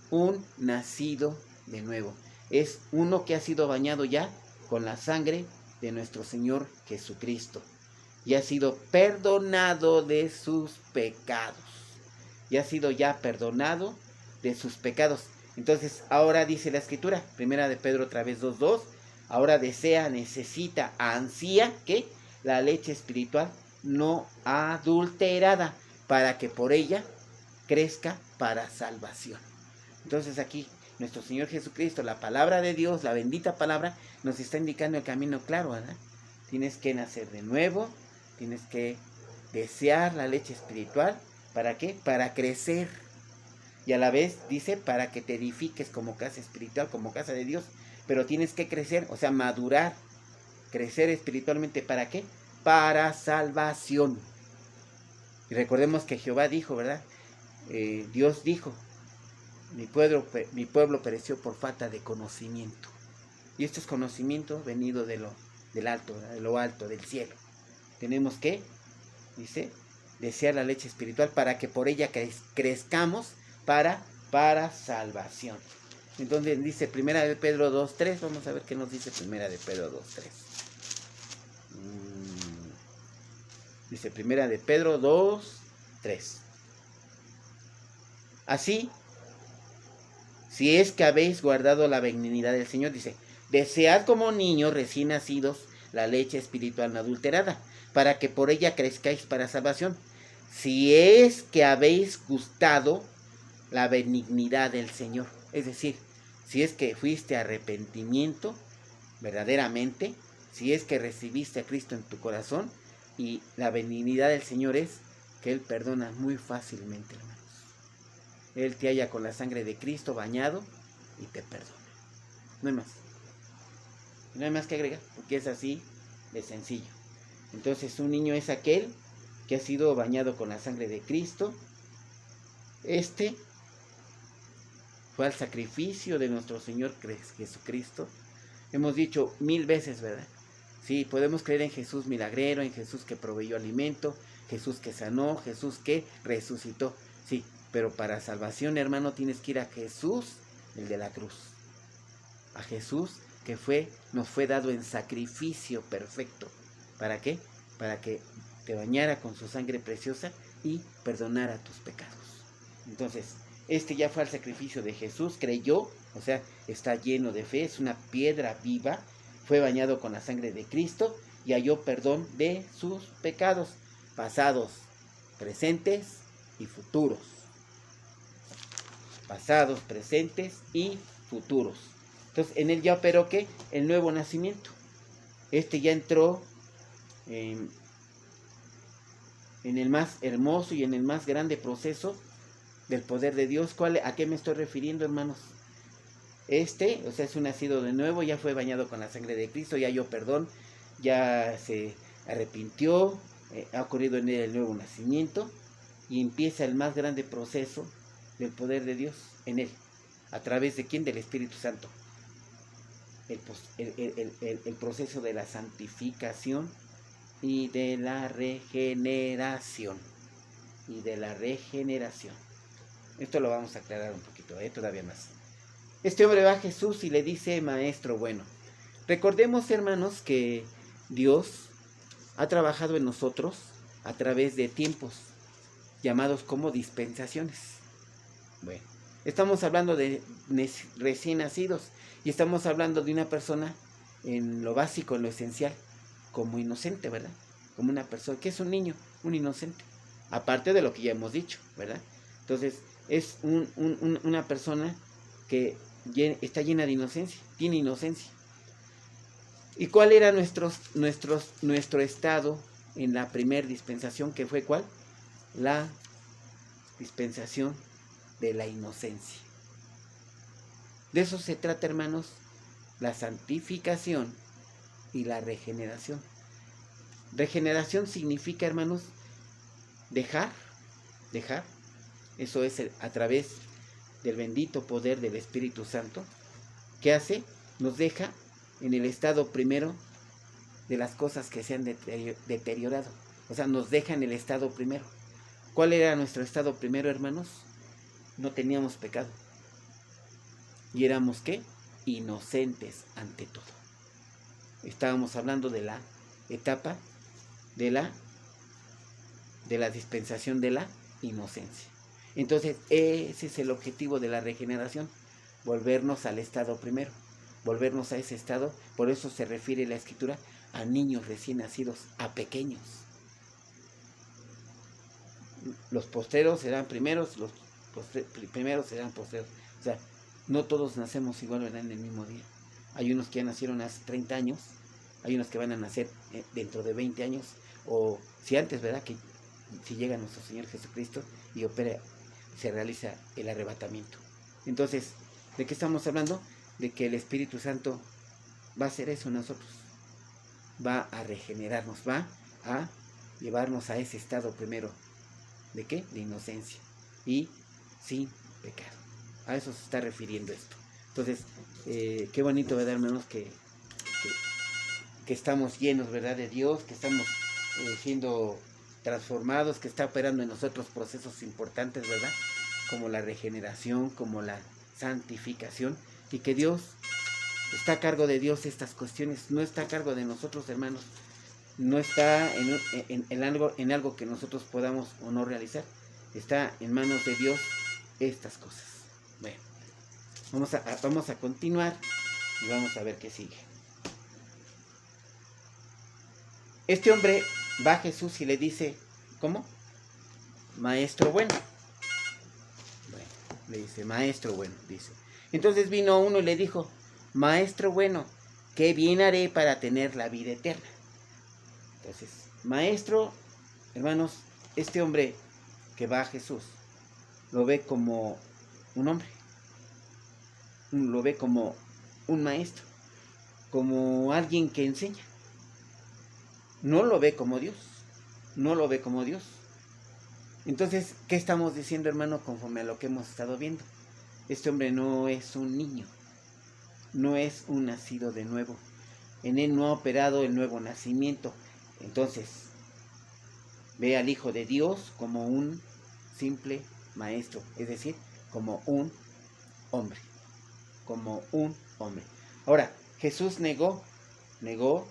un nacido de nuevo. Es uno que ha sido bañado ya con la sangre de nuestro Señor Jesucristo. Y ha sido perdonado de sus pecados. Y ha sido ya perdonado de sus pecados. Entonces ahora dice la escritura, primera de Pedro otra vez 2:2, ahora desea, necesita, ansía, ¿qué? La leche espiritual no adulterada, para que por ella crezca para salvación. Entonces aquí nuestro Señor Jesucristo, la palabra de Dios, la bendita palabra, nos está indicando el camino claro, ¿verdad? Tienes que nacer de nuevo, tienes que desear la leche espiritual. ¿Para qué? Para crecer. Y a la vez dice, para que te edifiques como casa espiritual, como casa de Dios. Pero tienes que crecer, o sea, madurar. Crecer espiritualmente, ¿para qué? Para salvación. Y recordemos que Jehová dijo, ¿verdad? Dios dijo, mi pueblo pereció por falta de conocimiento. Y esto es conocimiento venido del alto, ¿verdad? De lo alto, del cielo. Tenemos que, dice, desear la leche espiritual para que por ella crezcamos para salvación. Entonces dice 1 de Pedro 2:3, vamos a ver qué nos dice 1 de Pedro 2:3. Dice 1 de Pedro 2:3. Así, si es que habéis guardado la benignidad del Señor, dice, desead como niños recién nacidos la leche espiritual no adulterada, para que por ella crezcáis para salvación. Si es que habéis gustado la benignidad del Señor, es decir, si es que fuiste a arrepentimiento verdaderamente, si es que recibiste a Cristo en tu corazón, y la benignidad del Señor es que Él perdona muy fácilmente, hermanos. Él te halla con la sangre de Cristo bañado y te perdona. No hay más. No hay más que agregar, porque es así de sencillo. Entonces, un niño es aquel que ha sido bañado con la sangre de Cristo. Este fue al sacrificio de nuestro Señor Jesucristo. Hemos dicho 1000 veces, ¿verdad? Sí, podemos creer en Jesús milagrero, en Jesús que proveyó alimento, Jesús que sanó, Jesús que resucitó. Sí, pero para salvación, hermano, tienes que ir a Jesús, el de la cruz. A Jesús que nos fue dado en sacrificio perfecto. ¿Para qué? Para que te bañara con su sangre preciosa y perdonara tus pecados. Entonces, este ya fue al sacrificio de Jesús, creyó, o sea, está lleno de fe, es una piedra viva, fue bañado con la sangre de Cristo y halló perdón de sus pecados, pasados, presentes y futuros. Pasados, presentes y futuros. Entonces, en él ya operó ¿qué? El nuevo nacimiento. Este ya entró en el más hermoso y en el más grande proceso del poder de Dios. ¿A qué me estoy refiriendo, hermanos? O sea, es un nacido de nuevo, ya fue bañado con la sangre de Cristo, ya halló perdón, ya se arrepintió, ha ocurrido en él el nuevo nacimiento y empieza el más grande proceso del poder de Dios en él. ¿A través de quién? Del Espíritu Santo. El proceso de la santificación y de la regeneración. Esto lo vamos a aclarar un poquito, todavía más. Este hombre va a Jesús y le dice, maestro bueno. Recordemos, hermanos, que Dios ha trabajado en nosotros a través de tiempos llamados como dispensaciones. Bueno, estamos hablando de recién nacidos y estamos hablando de una persona en lo básico, en lo esencial, como inocente, ¿verdad? Como una persona que es un niño, un inocente, aparte de lo que ya hemos dicho, ¿verdad? Entonces, es una persona que está llena de inocencia, tiene inocencia. ¿Y cuál era nuestro estado en la primer dispensación? ¿Que fue cuál? La dispensación de la inocencia. De eso se trata, hermanos, la santificación y la regeneración. Regeneración significa, hermanos, dejar. Eso es a través del bendito poder del Espíritu Santo. ¿Qué hace? Nos deja en el estado primero de las cosas que se han deteriorado. O sea, nos deja en el estado primero. ¿Cuál era nuestro estado primero, hermanos? No teníamos pecado. Y éramos, ¿qué? Inocentes ante todo. Estábamos hablando de la etapa de la dispensación de la inocencia. Entonces, ese es el objetivo de la regeneración, volvernos al estado primero, volvernos a ese estado. Por eso se refiere la Escritura a niños recién nacidos, a pequeños. los postreros serán primeros, los primeros serán postreros. O sea, no todos nacemos igual, ¿verdad?, en el mismo día. Hay unos que ya nacieron hace 30 años, hay unos que van a nacer dentro de 20 años, o si antes, ¿verdad?, que si llega nuestro Señor Jesucristo y opera, se realiza el arrebatamiento. Entonces, ¿de qué estamos hablando? De que el Espíritu Santo va a hacer eso en nosotros. Va a regenerarnos, va a llevarnos a ese estado primero. ¿De qué? De inocencia y sin pecado. A eso se está refiriendo esto. Entonces, qué bonito, ¿verdad, hermanos? Que estamos llenos, ¿verdad?, de Dios, que estamos siendo transformados, que está operando en nosotros procesos importantes, ¿verdad?, como la regeneración, como la santificación, y que Dios está a cargo de Dios estas cuestiones, no está a cargo de nosotros, hermanos, no está en algo que nosotros podamos o no realizar, está en manos de Dios estas cosas. Bueno, vamos a continuar y vamos a ver qué sigue. Este hombre va a Jesús y le dice, ¿cómo? Maestro bueno. Bueno, le dice, maestro bueno, dice. Entonces vino uno y le dijo, maestro bueno, ¿qué bien haré para tener la vida eterna? Entonces, maestro, hermanos, este hombre que va a Jesús, lo ve como un hombre, lo ve como un maestro, como alguien que enseña. No lo ve como Dios, no lo ve como Dios. Entonces, ¿qué estamos diciendo, hermano, conforme a lo que hemos estado viendo? Este hombre no es un niño, no es un nacido de nuevo. En él no ha operado el nuevo nacimiento. Entonces, ve al Hijo de Dios como un simple maestro, es decir, como un hombre, como un hombre. Ahora, Jesús negó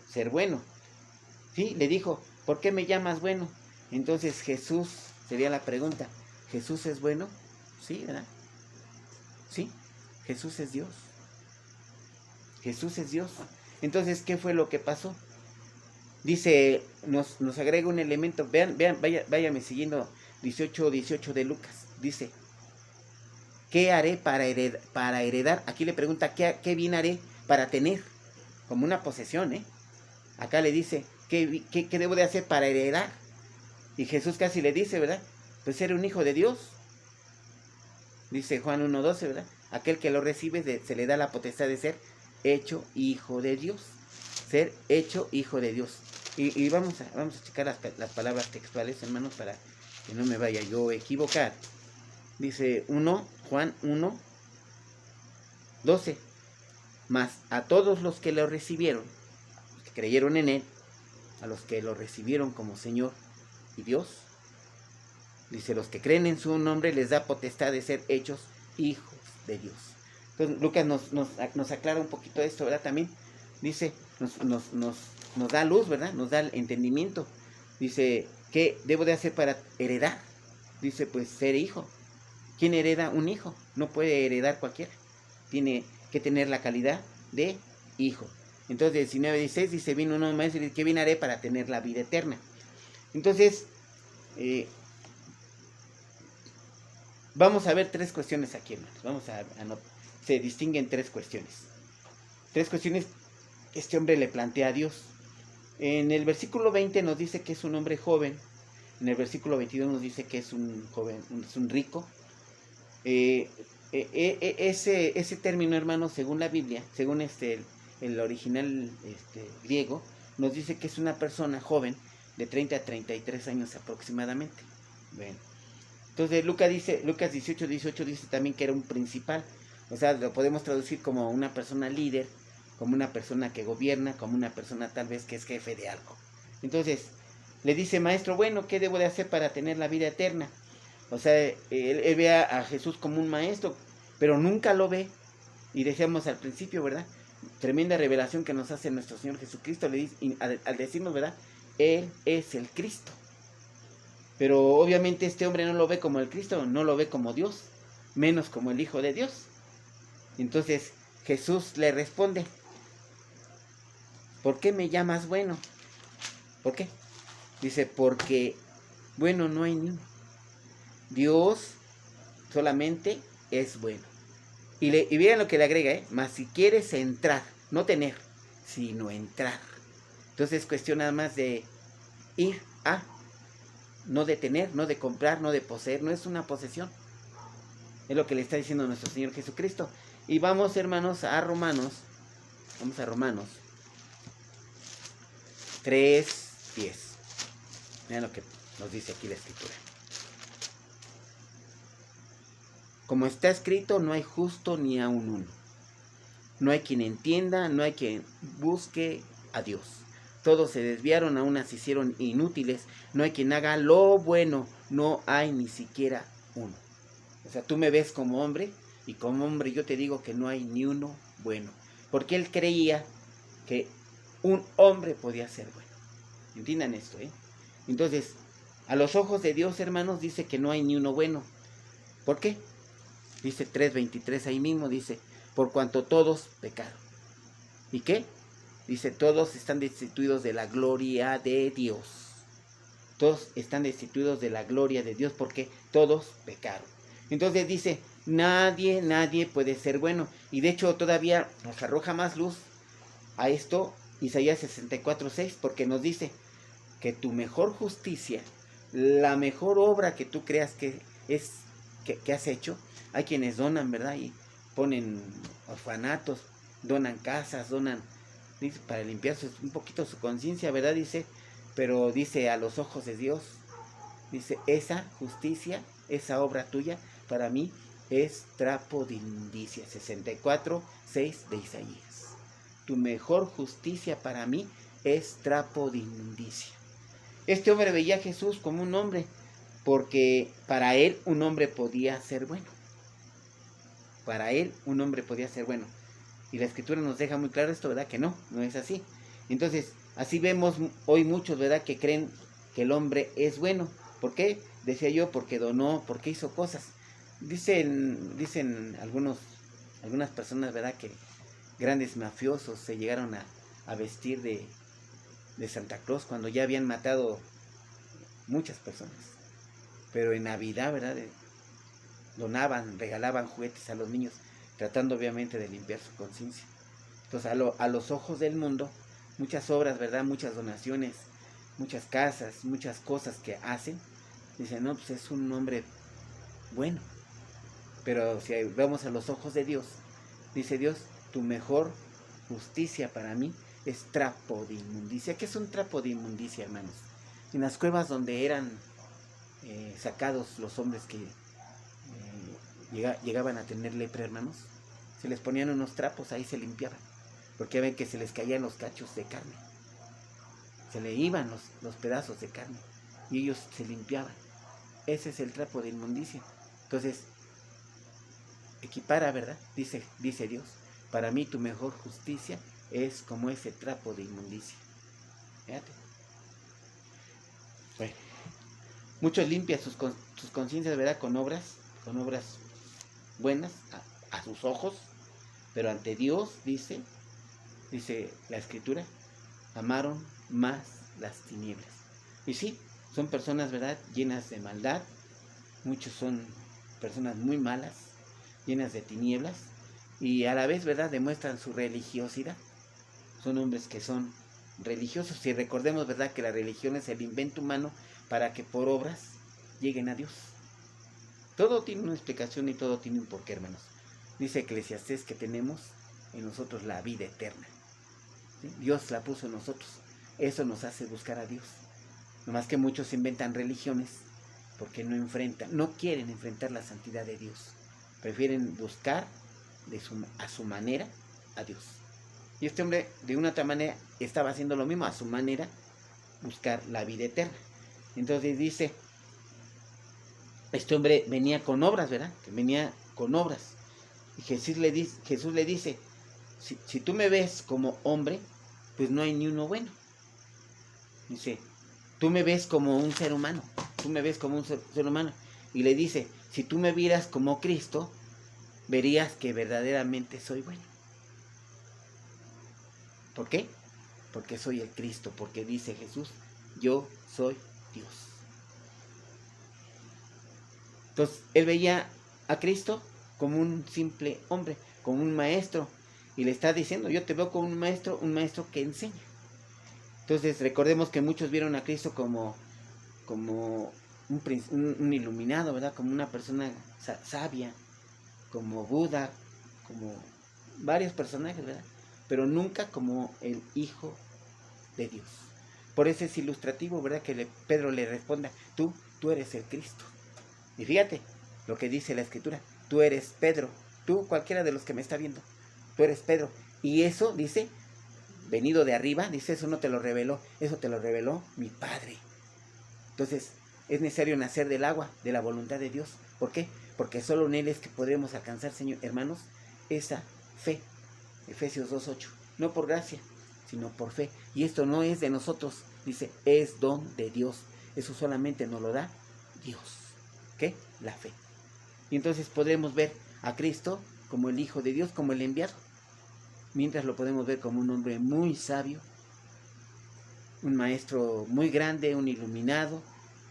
ser bueno. Sí, le dijo, ¿por qué me llamas bueno? Entonces Jesús, sería la pregunta, ¿Jesús es bueno? Sí, ¿verdad? Sí, Jesús es Dios. Jesús es Dios. Entonces, ¿qué fue lo que pasó? Dice, nos agrega un elemento, vean, váyame siguiendo 18 de Lucas. Dice, ¿qué haré para heredar? Aquí le pregunta, ¿qué bien haré para tener? Como una posesión, ¿eh? Acá le dice, ¿qué debo de hacer para heredar? Y Jesús casi le dice, ¿verdad? Pues ser un hijo de Dios. Dice Juan 1:12, ¿verdad? Aquel que lo recibe se le da la potestad de ser hecho hijo de Dios. Ser hecho hijo de Dios. Y vamos a checar las palabras textuales, hermanos, para que no me vaya yo a equivocar. Dice Juan 1:12. Mas a todos los que lo recibieron, los que creyeron en él, a los que lo recibieron como Señor y Dios, dice, los que creen en su nombre les da potestad de ser hechos hijos de Dios. Entonces Lucas nos aclara un poquito esto, ¿verdad? También dice, nos da luz, ¿verdad? Nos da el entendimiento. Dice, ¿qué debo de hacer para heredar? Dice, pues ser hijo. ¿Quién hereda un hijo? No puede heredar cualquiera. Tiene que tener la calidad de hijo. Entonces 19:16 dice, vino uno más y dice, ¿qué bien haré para tener la vida eterna? Entonces, vamos a ver tres cuestiones aquí, hermanos. Se distinguen tres cuestiones. Tres cuestiones que este hombre le plantea a Dios. En el versículo 20 nos dice que es un hombre joven. En el versículo 22 nos dice que es un joven, es un rico. Ese término, hermano, según la Biblia, según el original griego, nos dice que es una persona joven de 30 a 33 años aproximadamente. Bueno, entonces Lucas 18:18 dice también que era un principal. O sea, lo podemos traducir como una persona líder, como una persona que gobierna, como una persona tal vez que es jefe de algo. Entonces, le dice, maestro, bueno, ¿qué debo de hacer para tener la vida eterna? O sea, él ve a Jesús como un maestro, pero nunca lo ve. Y decíamos al principio, ¿verdad? Tremenda revelación que nos hace nuestro Señor Jesucristo, le dice, al decirnos, ¿verdad? Él es el Cristo. Pero obviamente este hombre no lo ve como el Cristo, no lo ve como Dios, menos como el Hijo de Dios. Entonces Jesús le responde, ¿por qué me llamas bueno? ¿Por qué? Dice, porque bueno no hay ni uno. Dios solamente es bueno. Y vean lo que le agrega, más si quieres entrar, no tener, sino entrar. Entonces es cuestión nada más de ir a, no de tener, no de comprar, no de poseer, no es una posesión. Es lo que le está diciendo nuestro Señor Jesucristo. Y vamos, hermanos, a Romanos. Vamos a Romanos 3:10. Vean lo que nos dice aquí la Escritura. Como está escrito, no hay justo ni aun uno. No hay quien entienda, no hay quien busque a Dios. Todos se desviaron, aún se hicieron inútiles. No hay quien haga lo bueno, no hay ni siquiera uno. O sea, tú me ves como hombre, y como hombre yo te digo que no hay ni uno bueno. Porque él creía que un hombre podía ser bueno. Entiendan esto, ¿eh? Entonces, a los ojos de Dios, hermanos, dice que no hay ni uno bueno. ¿Por qué? Dice 3:23 ahí mismo, dice, por cuanto todos pecaron. ¿Y qué? Dice, todos están destituidos de la gloria de Dios. Todos están destituidos de la gloria de Dios porque todos pecaron. Entonces dice, nadie puede ser bueno. Y de hecho todavía nos arroja más luz a esto Isaías 64:6, porque nos dice que tu mejor justicia, la mejor obra que tú creas que es que has hecho, hay quienes donan, ¿verdad? Y ponen orfanatos, donan casas, donan, dice, para limpiar un poquito su conciencia, ¿verdad? Dice, pero dice a los ojos de Dios, dice, esa justicia, esa obra tuya, para mí es trapo de inmundicia. 64:6 de Isaías. Tu mejor justicia para mí es trapo de inmundicia. Este hombre veía a Jesús como un hombre, porque para él un hombre podía ser bueno. Para él un hombre podía ser bueno. Y la Escritura nos deja muy claro esto, ¿verdad? Que no es así. Entonces, así vemos hoy muchos, ¿verdad? Que creen que el hombre es bueno. ¿Por qué? Decía yo, porque donó, porque hizo cosas. Dicen algunas personas, ¿verdad? Que grandes mafiosos se llegaron a vestir de Santa Claus cuando ya habían matado muchas personas. Pero en Navidad, ¿verdad? Donaban, regalaban juguetes a los niños, tratando obviamente de limpiar su conciencia. Entonces a los ojos del mundo, muchas obras, ¿verdad? Muchas donaciones, muchas casas, muchas cosas que hacen, dicen, no, pues es un hombre bueno. Pero si vamos a los ojos de Dios, dice Dios, tu mejor justicia para mí es trapo de inmundicia. ¿Qué es un trapo de inmundicia, hermanos? En las cuevas donde eran sacados los hombres que llegaban a tener lepra, hermanos, se les ponían unos trapos, ahí se limpiaban, porque ven que se les caían los cachos de carne, se le iban los pedazos de carne, y ellos se limpiaban. Ese es el trapo de inmundicia. Entonces, equipara, ¿verdad? Dice Dios, para mí tu mejor justicia es como ese trapo de inmundicia. Fíjate. Bueno, muchos limpian sus conciencias, ¿verdad? Con obras buenas a sus ojos, pero ante Dios, dice la Escritura, amaron más las tinieblas. Y sí, son personas, ¿verdad?, llenas de maldad. Muchos son personas muy malas, llenas de tinieblas, y a la vez, ¿verdad?, demuestran su religiosidad. Son hombres que son religiosos. Y recordemos, ¿verdad?, que la religión es el invento humano para que por obras lleguen a Dios. Todo tiene una explicación y todo tiene un porqué, hermanos. Dice Eclesiastés que tenemos en nosotros la vida eterna. ¿Sí? Dios la puso en nosotros. Eso nos hace buscar a Dios. Nomás que muchos inventan religiones porque no quieren enfrentar la santidad de Dios. Prefieren buscar a su manera a Dios. Y este hombre, de una otra manera, estaba haciendo lo mismo, a su manera, buscar la vida eterna. Entonces dice, este hombre venía con obras, ¿verdad? Que venía con obras. Y Jesús le dice, si tú me ves como hombre, pues no hay ni uno bueno. Dice, tú me ves como un ser humano. Tú me ves como un ser humano. Y le dice, si tú me vieras como Cristo, verías que verdaderamente soy bueno. ¿Por qué? Porque soy el Cristo. Porque dice Jesús, yo soy Dios. Entonces, él veía a Cristo como un simple hombre, como un maestro, y le está diciendo, yo te veo como un maestro que enseña. Entonces, recordemos que muchos vieron a Cristo como un iluminado, ¿verdad? Como una persona sabia, como Buda, como varios personajes, ¿verdad? Pero nunca como el Hijo de Dios. Por eso es ilustrativo, ¿verdad? Que Pedro le responda, tú eres el Cristo. Y fíjate lo que dice la Escritura, tú eres Pedro, tú cualquiera de los que me está viendo, tú eres Pedro. Y eso dice, venido de arriba, dice, eso no te lo reveló, eso te lo reveló mi Padre. Entonces, es necesario nacer del agua, de la voluntad de Dios. ¿Por qué? Porque solo en Él es que podremos alcanzar, Señor, hermanos, esa fe. Efesios 2:8. No por gracia, sino por fe. Y esto no es de nosotros, dice, es don de Dios. Eso solamente nos lo da Dios. ¿Qué? La fe. Y entonces podremos ver a Cristo como el Hijo de Dios, como el enviado. Mientras lo podemos ver como un hombre muy sabio, un maestro muy grande, un iluminado,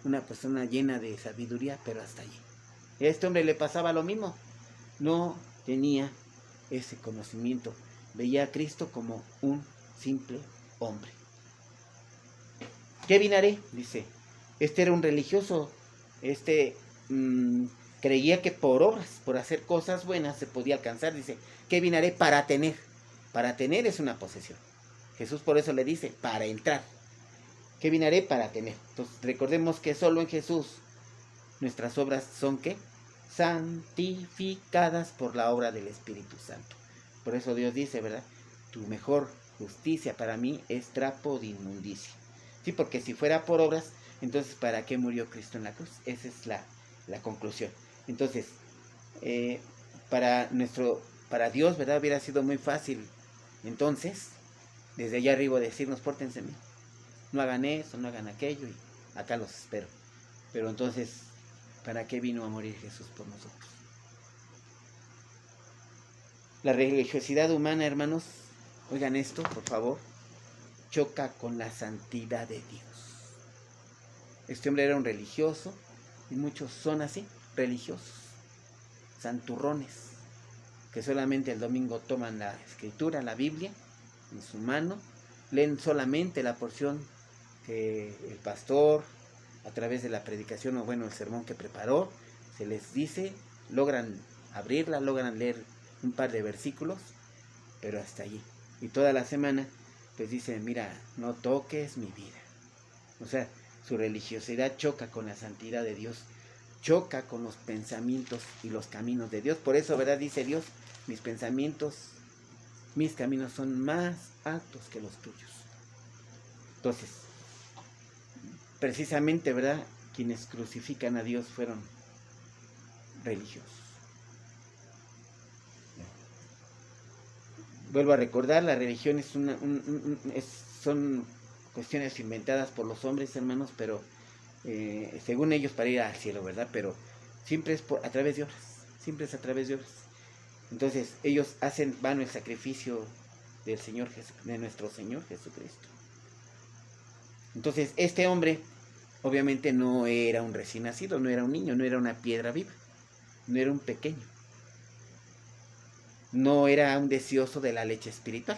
una persona llena de sabiduría, pero hasta allí. Y a este hombre le pasaba lo mismo. No tenía ese conocimiento. Veía a Cristo como un simple hombre. ¿Qué vinaré? Dice. Este era un religioso. Creía que por obras, por hacer cosas buenas, se podía alcanzar. Dice, ¿qué vinaré para tener? Para tener es una posesión. Jesús por eso le dice, para entrar. ¿Qué vinaré para tener? Entonces recordemos que solo en Jesús nuestras obras son ¿qué? Santificadas por la obra del Espíritu Santo. Por eso Dios dice, ¿verdad? Tu mejor justicia para mí es trapo de inmundicia. Sí, porque si fuera por obras, entonces ¿para qué murió Cristo en la cruz? Esa es la conclusión. Entonces, para Dios, ¿verdad? Hubiera sido muy fácil, entonces, desde allá arriba decirnos, pórtense bien. No hagan eso, no hagan aquello, y acá los espero. Pero entonces, ¿para qué vino a morir Jesús por nosotros? La religiosidad humana, hermanos, oigan esto, por favor, choca con la santidad de Dios. Este hombre era un religioso, y muchos son así, religiosos, santurrones, que solamente el domingo toman la Escritura, la Biblia, en su mano, leen solamente la porción que el pastor, a través de la predicación o bueno, el sermón que preparó, se les dice, logran abrirla, logran leer un par de versículos, pero hasta allí. Y toda la semana, pues dicen, mira, no toques mi vida. O sea, su religiosidad choca con la santidad de Dios, choca con los pensamientos y los caminos de Dios. Por eso, ¿verdad? Dice Dios, mis pensamientos, mis caminos son más altos que los tuyos. Entonces, precisamente, ¿verdad? Quienes crucifican a Dios fueron religiosos. Vuelvo a recordar, la religión son cuestiones inventadas por los hombres, hermanos, pero según ellos para ir al cielo, ¿verdad? Pero siempre es a través de obras, siempre es a través de obras. Entonces, ellos hacen vano el sacrificio de nuestro Señor Jesucristo. Entonces, este hombre obviamente no era un recién nacido, no era un niño, no era una piedra viva, no era un pequeño, no era un deseoso de la leche espiritual,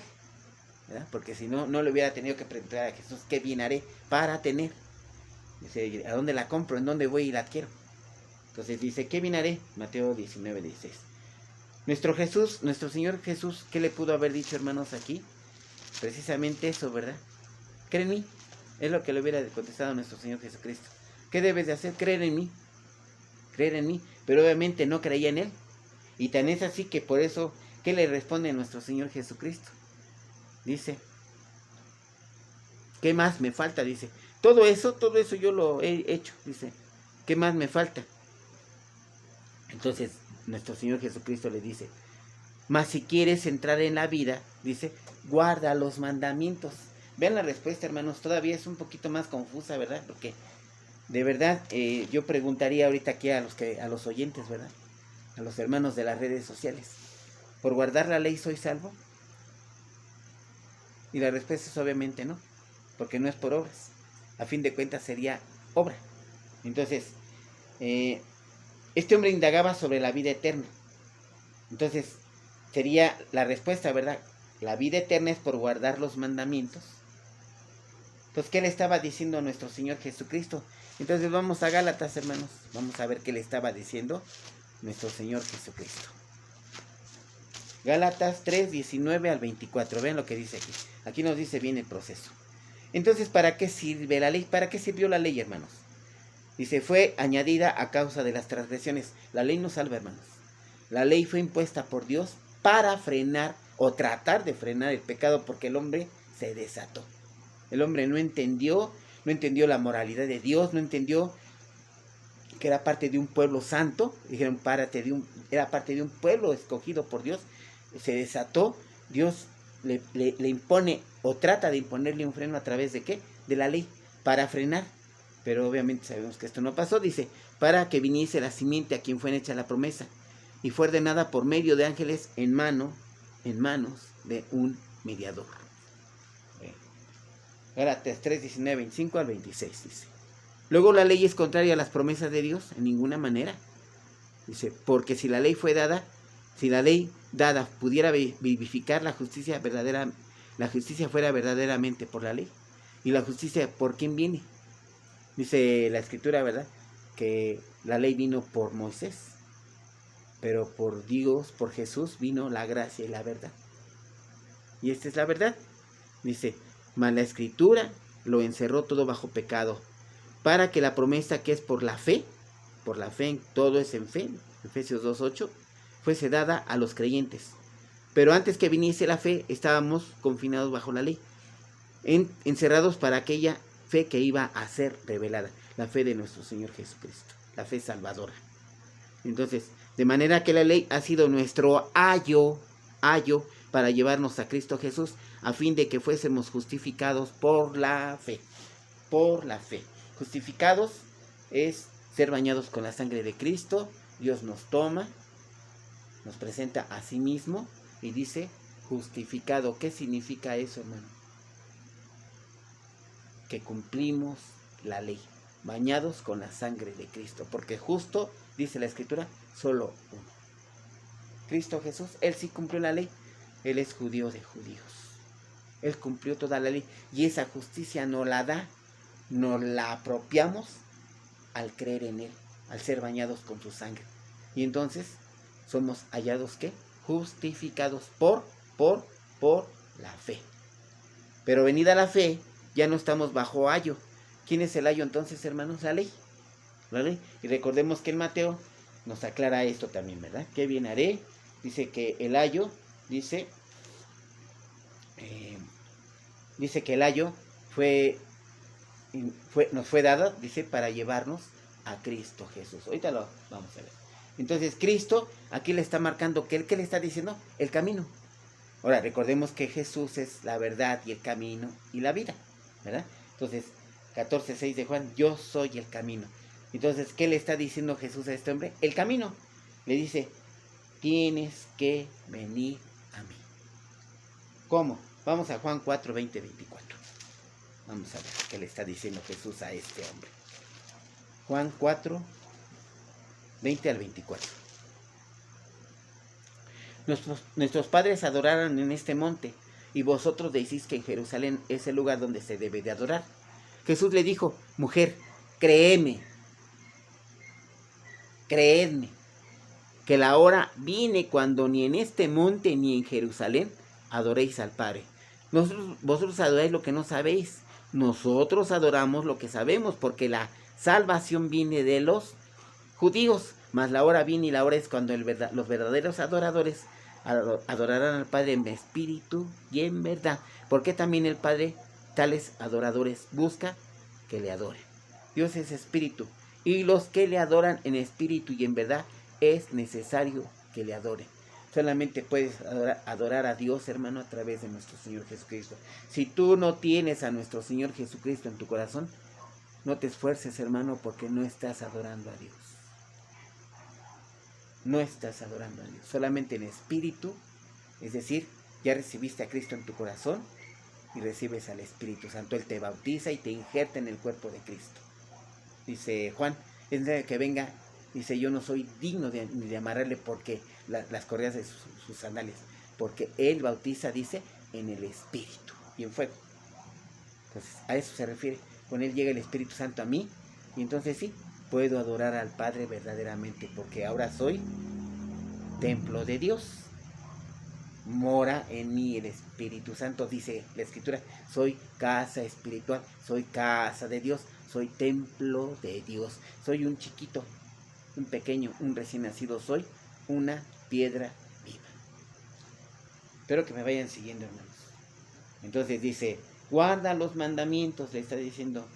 ¿verdad? Porque si no, no le hubiera tenido que preguntar a Jesús, ¿qué bien haré para tener? Dice, ¿a dónde la compro? ¿En dónde voy y la adquiero? Entonces dice, ¿qué bien haré? Mateo 19:16. Nuestro Señor Jesús, ¿qué le pudo haber dicho, hermanos, aquí? Precisamente eso, ¿verdad? Cree en mí. Es lo que le hubiera contestado a nuestro Señor Jesucristo. ¿Qué debes de hacer? Creer en mí. Creer en mí. Pero obviamente no creía en Él. Y tan es así que por eso, ¿qué le responde a nuestro Señor Jesucristo? Dice, ¿qué más me falta? Dice, todo eso yo lo he hecho. Dice, ¿qué más me falta? Entonces, nuestro Señor Jesucristo le dice, mas si quieres entrar en la vida, dice, guarda los mandamientos. Vean la respuesta, hermanos, todavía es un poquito más confusa, ¿verdad? Porque de verdad yo preguntaría ahorita aquí a los oyentes, ¿verdad? A los hermanos de las redes sociales, ¿por guardar la ley soy salvo? Y la respuesta es obviamente no, porque no es por obras. A fin de cuentas sería obra. Entonces, este hombre indagaba sobre la vida eterna. Entonces, sería la respuesta, ¿verdad? La vida eterna es por guardar los mandamientos. Entonces, ¿qué le estaba diciendo a nuestro Señor Jesucristo? Entonces vamos a Gálatas, hermanos. Vamos a ver qué le estaba diciendo nuestro Señor Jesucristo. Gálatas 3, 19 al 24. Vean lo que dice aquí. Aquí nos dice bien el proceso. Entonces, ¿para qué sirve la ley? ¿Para qué sirvió la ley, hermanos? Dice, fue añadida a causa de las transgresiones. La ley no salva, hermanos. La ley fue impuesta por Dios para frenar o tratar de frenar el pecado, porque el hombre se desató. El hombre no entendió la moralidad de Dios, no entendió que era parte de un pueblo santo. Dijeron, era parte de un pueblo escogido por Dios. Se desató. Dios le impone o trata de imponerle un freno a través de ¿qué? De la ley, para frenar. Pero obviamente sabemos que esto no pasó. Dice, para que viniese la simiente a quien fue hecha la promesa, y fue ordenada por medio de ángeles en manos de un mediador. Gálatas 3, 19, 25 al 26 dice. Luego, la ley es contraria a las promesas de Dios en ninguna manera. Dice, porque si la ley dada pudiera vivificar la justicia fuera verdaderamente por la ley. ¿Y la justicia por quién viene? Dice la Escritura, ¿verdad? Que la ley vino por Moisés, pero por Dios, por Jesús, vino la gracia y la verdad. Y esta es la verdad. Dice, mas la Escritura lo encerró todo bajo pecado, para que la promesa que es por la fe, todo es en fe, Efesios 2:8, fuese dada a los creyentes. Pero antes que viniese la fe, estábamos confinados bajo la ley, encerrados para aquella fe que iba a ser revelada, la fe de nuestro Señor Jesucristo, la fe salvadora. Entonces, de manera que la ley ha sido nuestro ayo para llevarnos a Cristo Jesús, a fin de que fuésemos justificados por la fe. Por la fe. Justificados es ser bañados con la sangre de Cristo. Dios nos toma, nos presenta a sí mismo y dice justificado. ¿Qué significa eso, hermano? Que cumplimos la ley, bañados con la sangre de Cristo, porque justo, dice la Escritura, solo uno. Cristo Jesús, Él sí cumplió la ley. Él es judío de judíos. Él cumplió toda la ley y esa justicia nos la apropiamos al creer en Él, al ser bañados con su sangre. Y entonces somos hallados ¿qué? Justificados por la fe. Pero venida la fe, ya no estamos bajo ayo. ¿Quién es el ayo entonces, hermanos? La ley. La ley. Y recordemos que en Mateo nos aclara esto también, ¿verdad? ¿Qué bien haré? Dice que el ayo, dice que el ayo nos fue dado, dice, para llevarnos a Cristo Jesús. Ahorita lo vamos a ver. Entonces, Cristo aquí le está marcando, ¿qué le está diciendo? El camino. Ahora, recordemos que Jesús es la verdad y el camino y la vida, ¿verdad? Entonces, 14:6 de Juan, yo soy el camino. Entonces, ¿qué le está diciendo Jesús a este hombre? El camino. Le dice, tienes que venir a mí. ¿Cómo? Vamos a Juan 4, 20, 24. Vamos a ver qué le está diciendo Jesús a este hombre. Juan 4, 20 al 24. Nuestros padres adoraron en este monte, y vosotros decís que en Jerusalén es el lugar donde se debe de adorar. Jesús le dijo, mujer, créedme, que la hora viene cuando ni en este monte ni en Jerusalén adoréis al Padre. Vosotros adoráis lo que no sabéis, nosotros adoramos lo que sabemos, porque la salvación viene de los judíos, mas la hora viene y la hora es cuando los verdaderos adoradores adorarán al Padre en espíritu y en verdad, porque también el Padre tales adoradores busca que le adoren. Dios es espíritu, y los que le adoran en espíritu y en verdad es necesario que le adoren. Solamente puedes adorar a Dios, hermano, a través de nuestro Señor Jesucristo. Si tú no tienes a nuestro Señor Jesucristo en tu corazón, no te esfuerces, hermano, porque no estás adorando a Dios. No estás adorando a Dios. Solamente en espíritu, es decir, ya recibiste a Cristo en tu corazón y recibes al Espíritu Santo. Él te bautiza y te injerta en el cuerpo de Cristo. Dice Juan, es necesario que venga Dice, yo no soy digno ni de amarrarle porque las correas de sus sandalias, porque Él bautiza, dice, en el Espíritu y en fuego. Entonces, a eso se refiere. Con Él llega el Espíritu Santo a mí, y entonces sí, puedo adorar al Padre verdaderamente, porque ahora soy templo de Dios. Mora en mí el Espíritu Santo, dice la Escritura, soy casa espiritual, soy casa de Dios, soy templo de Dios, soy un chiquito, un pequeño, un recién nacido, soy una piedra viva. Espero que me vayan siguiendo, hermanos. Entonces dice, guarda los mandamientos, le está diciendo,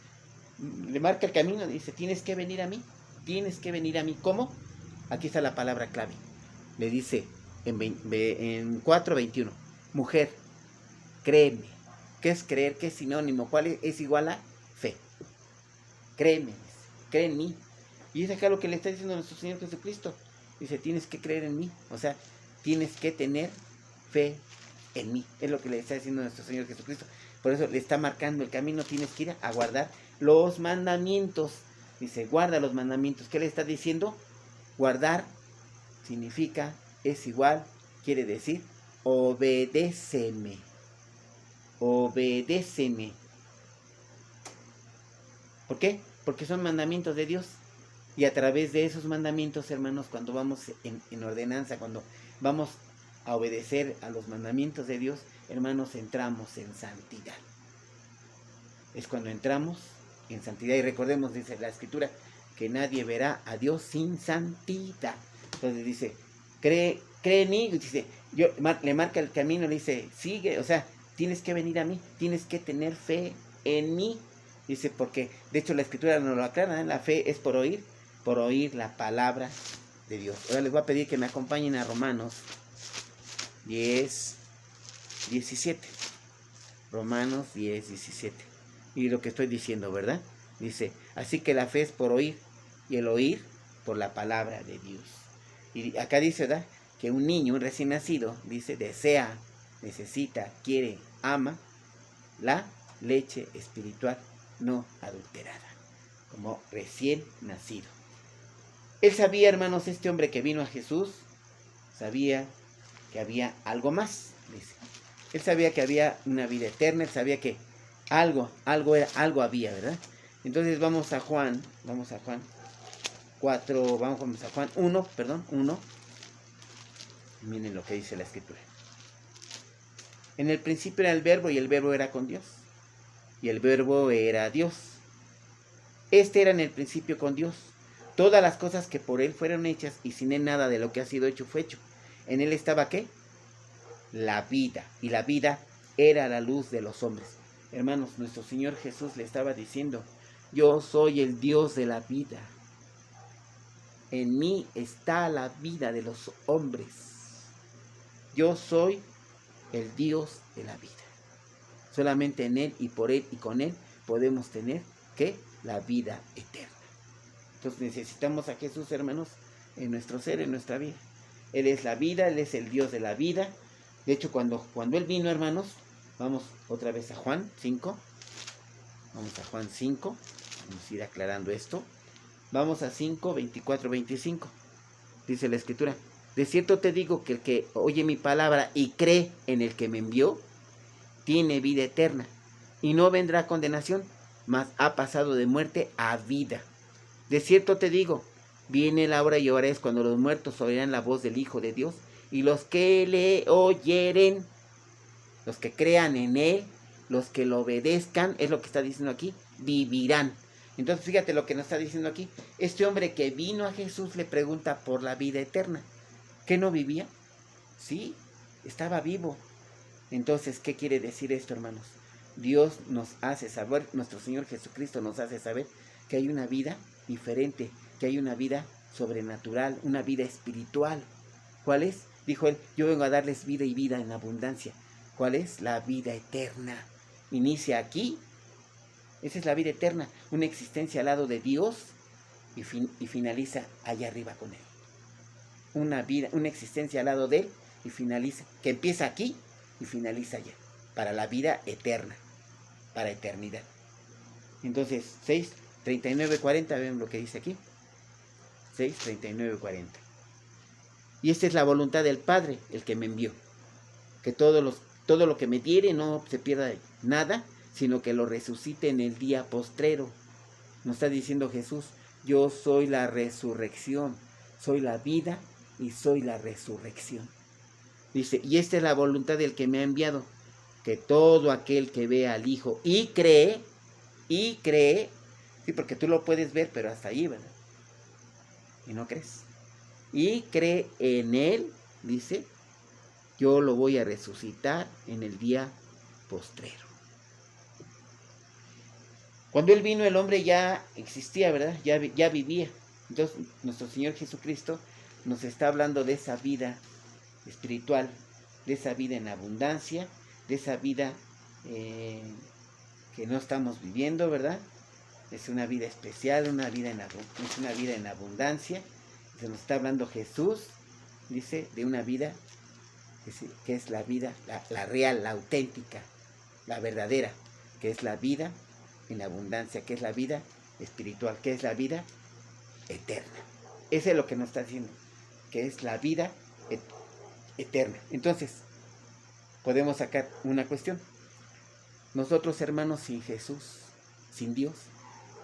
le marca el camino, dice, tienes que venir a mí, tienes que venir a mí. ¿Cómo? Aquí está la palabra clave. Le dice en 4:21, mujer, créeme. ¿Qué es creer? ¿Qué es sinónimo? ¿Cuál es igual a fe? Créeme, cree en mí. Y es acá lo que le está diciendo nuestro Señor Jesucristo. Dice, tienes que creer en mí. O sea, tienes que tener fe en mí. Es lo que le está diciendo nuestro Señor Jesucristo. Por eso le está marcando el camino. Tienes que ir a guardar los mandamientos. Dice, guarda los mandamientos. ¿Qué le está diciendo? Guardar significa, es igual, quiere decir, obedéceme. Obedéceme. ¿Por qué? Porque son mandamientos de Dios. Y a través de esos mandamientos, hermanos, cuando vamos en ordenanza, cuando vamos a obedecer a los mandamientos de Dios, hermanos, entramos en santidad. Es cuando entramos en santidad. Y recordemos, dice la Escritura, que nadie verá a Dios sin santidad. Entonces dice, cree en mí. Dice, le marca el camino, le dice, sigue, o sea, tienes que venir a mí, tienes que tener fe en mí. Dice, porque, de hecho, la Escritura nos lo aclara, ¿eh? La fe es por oír la palabra de Dios. Ahora les voy a pedir que me acompañen a Romanos 10:17. Romanos 10:17. Y lo que estoy diciendo, ¿verdad? Dice, así que la fe es por oír, y el oír por la palabra de Dios. Y acá dice, ¿verdad?, que un niño, un recién nacido, dice, desea, necesita, quiere, ama la leche espiritual no adulterada, como recién nacido. Él sabía, hermanos, este hombre que vino a Jesús, sabía que había algo más, dice. Él sabía que había una vida eterna, él sabía que algo había, ¿verdad? Entonces vamos a Juan 1. Miren lo que dice la Escritura. En el principio era el Verbo, y el Verbo era con Dios, y el Verbo era Dios. Este era en el principio con Dios. Todas las cosas que por Él fueron hechas, y sin Él nada de lo que ha sido hecho fue hecho. En Él estaba, ¿qué? La vida, y la vida era la luz de los hombres. Hermanos, nuestro Señor Jesús le estaba diciendo, yo soy el Dios de la vida. En mí está la vida de los hombres. Yo soy el Dios de la vida. Solamente en Él y por Él y con Él podemos tener, ¿qué? La vida eterna. Entonces necesitamos a Jesús, hermanos, en nuestro ser, en nuestra vida. Él es la vida, Él es el Dios de la vida. De hecho, cuando Él vino, hermanos, vamos otra vez a Juan 5. Vamos a Juan 5. Vamos a ir aclarando esto. Vamos a 5, 24, 25. Dice la Escritura, de cierto te digo que el que oye mi palabra y cree en el que me envió, tiene vida eterna, y no vendrá a condenación, mas ha pasado de muerte a vida. De cierto te digo, viene la hora y ahora es cuando los muertos oirán la voz del Hijo de Dios, y los que le oyeren, los que crean en Él, los que lo obedezcan, es lo que está diciendo aquí, vivirán. Entonces fíjate lo que nos está diciendo aquí. Este hombre que vino a Jesús le pregunta por la vida eterna. ¿Qué no vivía? Sí, estaba vivo. Entonces, ¿qué quiere decir esto, hermanos? Dios nos hace saber, nuestro Señor Jesucristo nos hace saber que hay una vida diferente, que hay una vida sobrenatural, una vida espiritual. ¿Cuál es? Dijo Él, yo vengo a darles vida y vida en abundancia. ¿Cuál es? La vida eterna. Inicia aquí. Esa es la vida eterna, una existencia al lado de Dios y finaliza allá arriba con Él. Una vida, una existencia al lado de Él y finaliza, que empieza aquí y finaliza allá, para la vida eterna, para eternidad. Entonces, 6, 39, 40, ven lo que dice aquí. 6, 39 y 40. Y esta es la voluntad del Padre, el que me envió. Que todo lo que me diere no se pierda nada, sino que lo resucite en el día postrero. Nos está diciendo Jesús, yo soy la resurrección, soy la vida y soy la resurrección. Dice, y esta es la voluntad del que me ha enviado, que todo aquel que vea al Hijo y cree, sí, porque tú lo puedes ver, pero hasta ahí, ¿verdad? Y no crees. Y cree en Él, dice, yo lo voy a resucitar en el día postrero. Cuando Él vino, el hombre ya existía, ¿verdad? Ya vivía. Entonces, nuestro Señor Jesucristo nos está hablando de esa vida espiritual, de esa vida en abundancia, de esa vida que no estamos viviendo, ¿verdad? Es una vida especial, es una vida en abundancia. Se nos está hablando Jesús, dice, de una vida que es la vida, la real, la auténtica, la verdadera, que es la vida en abundancia, que es la vida espiritual, que es la vida eterna. Eso es lo que nos está diciendo, que es la vida eterna. Entonces, podemos sacar una cuestión. Nosotros, hermanos, sin Jesús, sin Dios,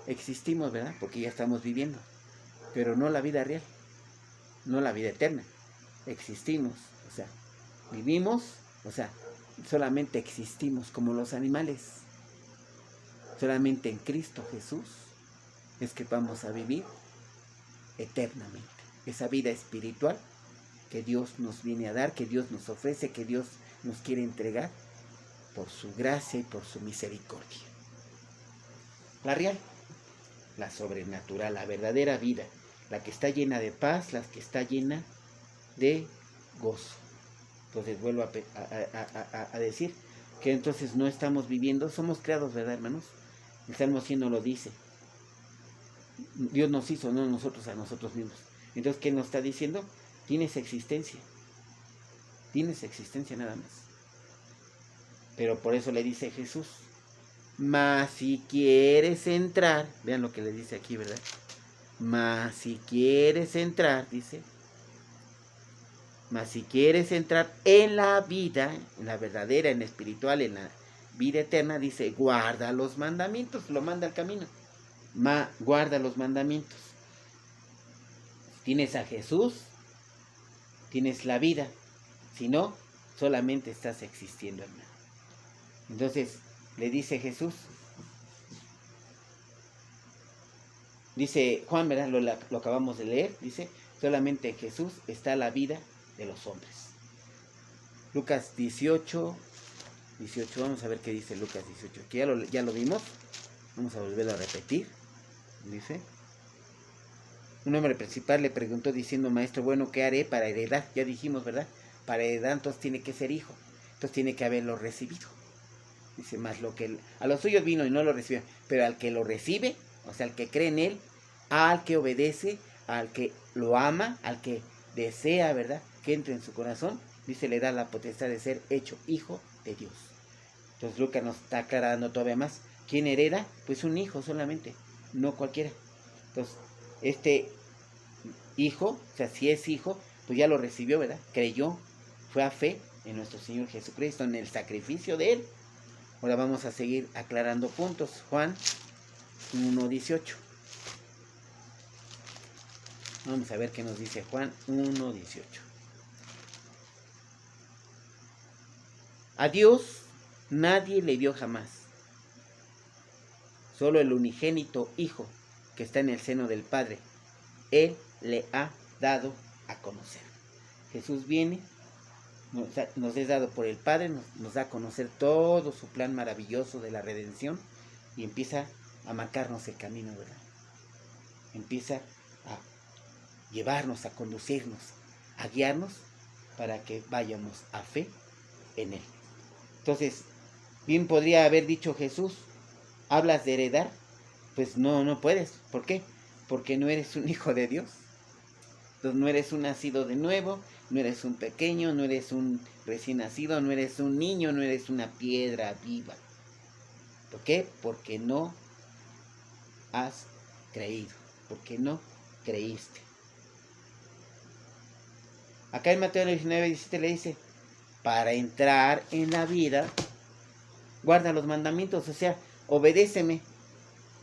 existimos, ¿verdad? Porque ya estamos viviendo, pero no la vida real, no la vida eterna. Existimos, o sea, vivimos, o sea, solamente existimos como los animales. Solamente en Cristo Jesús es que vamos a vivir eternamente. Esa vida espiritual que Dios nos viene a dar, que Dios nos ofrece, que Dios nos quiere entregar por su gracia y por su misericordia. La real, la sobrenatural, la verdadera vida, la que está llena de paz, la que está llena de gozo. Entonces vuelvo a decir que entonces no estamos viviendo, somos creados, ¿verdad, hermanos? El Salmo 100 nos lo dice. Dios nos hizo, no nosotros a nosotros mismos. Entonces, ¿qué nos está diciendo? Tienes existencia nada más. Pero por eso le dice Jesús, mas si quieres entrar, vean lo que le dice aquí, ¿verdad? Mas si quieres entrar, dice, mas si quieres entrar en la vida, en la verdadera, en la espiritual, en la vida eterna, dice, guarda los mandamientos, lo manda al camino. Guarda los mandamientos. Si tienes a Jesús, tienes la vida. Si no, solamente estás existiendo, hermano. Entonces, le dice Jesús, dice Juan, ¿verdad? Lo acabamos de leer, dice, solamente en Jesús está la vida de los hombres. Lucas 18, vamos a ver qué dice Lucas 18, que ya lo vimos, vamos a volverlo a repetir. Dice, un hombre principal le preguntó diciendo, maestro, bueno, ¿qué haré para heredar? Ya dijimos, ¿verdad? Para heredar entonces tiene que ser hijo, entonces tiene que haberlo recibido. Dice, más lo que a los suyos vino y no lo recibió, pero al que lo recibe, o sea, al que cree en él, al que obedece, al que lo ama, al que desea, ¿verdad? Que entre en su corazón, dice, le da la potestad de ser hecho hijo de Dios. Entonces Lucas nos está aclarando todavía más. ¿Quién hereda? Pues un hijo solamente, no cualquiera. Entonces, este hijo, o sea, si es hijo, pues ya lo recibió, ¿verdad? Creyó, fue a fe en nuestro Señor Jesucristo, en el sacrificio de Él. Ahora vamos a seguir aclarando puntos. Juan 1:18. Vamos a ver qué nos dice Juan 1:18. A Dios nadie le vio jamás. Solo el unigénito Hijo que está en el seno del Padre, Él le ha dado a conocer. Jesús viene, nos es dado por el Padre, nos da a conocer todo su plan maravilloso de la redención y empieza a marcarnos el camino, ¿verdad? Empieza a llevarnos, a conducirnos, a guiarnos para que vayamos a fe en Él. Entonces, bien podría haber dicho Jesús, ¿hablas de heredar? Pues no puedes. ¿Por qué? Porque no eres un hijo de Dios. Entonces no eres un nacido de nuevo, no eres un pequeño, no eres un recién nacido, no eres un niño, no eres una piedra viva. ¿Por qué? Porque no has creído, porque no creíste. Acá en Mateo 19:17 le dice, para entrar en la vida, guarda los mandamientos, o sea, obedéceme.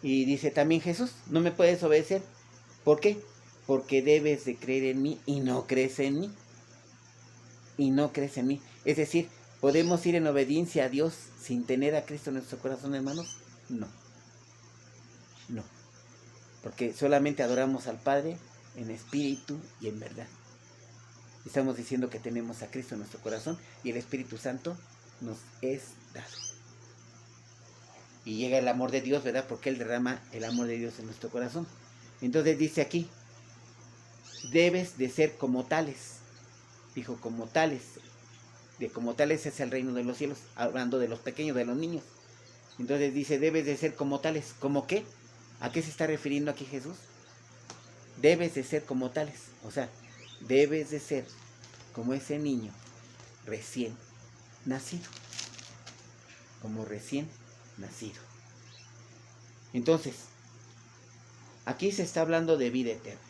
Y dice también Jesús, no me puedes obedecer. ¿Por qué? Porque debes de creer en mí y no crees en mí. Y no crees en mí. Es decir, ¿podemos ir en obediencia a Dios sin tener a Cristo en nuestro corazón, hermanos? No. No. Porque solamente adoramos al Padre en espíritu y en verdad. Estamos diciendo que tenemos a Cristo en nuestro corazón y el Espíritu Santo nos es dado. Y llega el amor de Dios, ¿verdad? Porque Él derrama el amor de Dios en nuestro corazón. Entonces dice aquí, debes de ser como tales. Dijo, como tales. De como tales es el reino de los cielos. Hablando de los pequeños, de los niños. Entonces dice, debes de ser como tales. ¿Cómo qué? ¿A qué se está refiriendo aquí Jesús? Debes de ser como tales. O sea, debes de ser como ese niño recién nacido. Como recién nacido. Entonces, aquí se está hablando de vida eterna.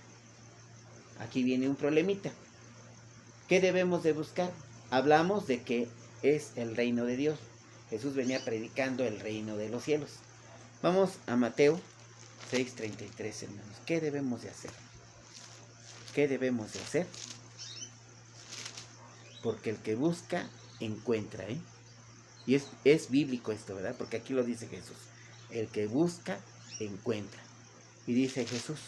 Aquí viene un problemita. ¿Qué debemos de buscar? Hablamos de que es el reino de Dios. Jesús venía predicando el reino de los cielos. Vamos a Mateo 6:33, hermanos. ¿Qué debemos de hacer? ¿Qué debemos de hacer? Porque el que busca, encuentra, ¿eh? Y es bíblico esto, ¿verdad? Porque aquí lo dice Jesús. El que busca, encuentra. Y dice Jesús,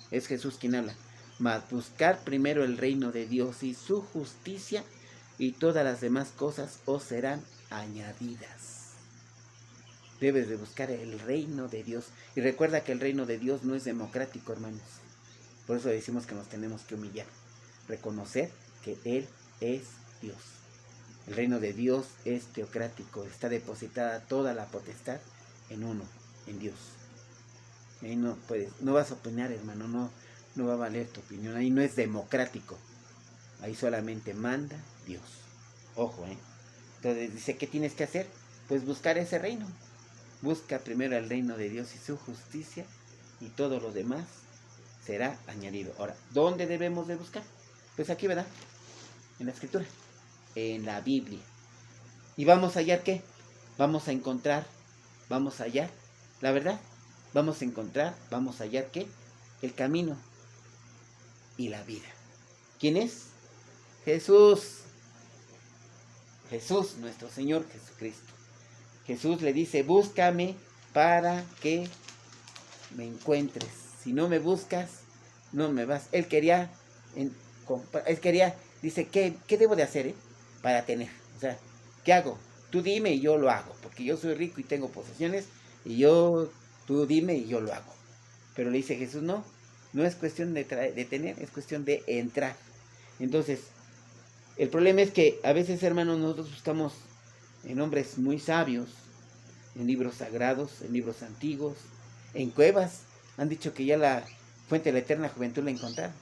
es Jesús quien habla. Mas buscar primero el reino de Dios y su justicia, y todas las demás cosas os serán añadidas. Debes de buscar el reino de Dios. Y recuerda que el reino de Dios no es democrático, hermanos. Por eso decimos que nos tenemos que humillar. Reconocer que Él es Dios. El reino de Dios es teocrático. Está depositada toda la potestad en uno, en Dios. Ahí no vas a opinar, hermano. No va a valer tu opinión. Ahí no es democrático. Ahí solamente manda Dios. Ojo, ¿eh? Entonces dice, ¿qué tienes que hacer? Pues buscar ese reino. Busca primero el reino de Dios y su justicia, y todo lo demás será añadido. Ahora, ¿dónde debemos de buscar? Pues aquí, ¿verdad? En la Escritura, en la Biblia. ¿Y vamos a hallar qué? Vamos a encontrar, vamos a hallar la verdad. Vamos a hallar qué? El camino y la vida. ¿Quién es? Jesús. Jesús, nuestro Señor Jesucristo. Jesús le dice, búscame para que me encuentres. Si no me buscas, no me vas. Él quería, dice, ¿qué debo de hacer para tener? O sea, ¿qué hago? Tú dime y yo lo hago, porque yo soy rico y tengo posesiones, y tú dime y yo lo hago. Pero le dice Jesús, no es cuestión de tener, es cuestión de entrar. Entonces, el problema es que a veces, hermanos, nosotros buscamos en hombres muy sabios, en libros sagrados, en libros antiguos, en cuevas. Han dicho que ya la fuente de la eterna juventud la encontraron.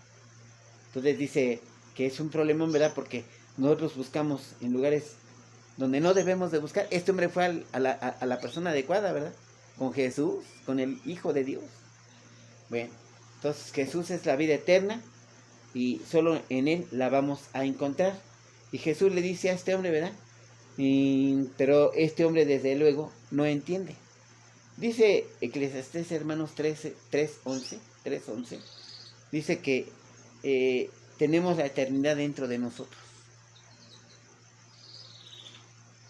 Entonces dice que es un problema, ¿verdad? Porque nosotros buscamos en lugares donde no debemos de buscar. Este hombre fue a la persona adecuada, ¿verdad? Con Jesús, con el Hijo de Dios. Bueno, entonces Jesús es la vida eterna y solo en Él la vamos a encontrar. Y Jesús le dice a este hombre, ¿verdad? Pero este hombre desde luego no entiende. Dice Eclesiastés, hermanos, 3:11, dice que tenemos la eternidad dentro de nosotros.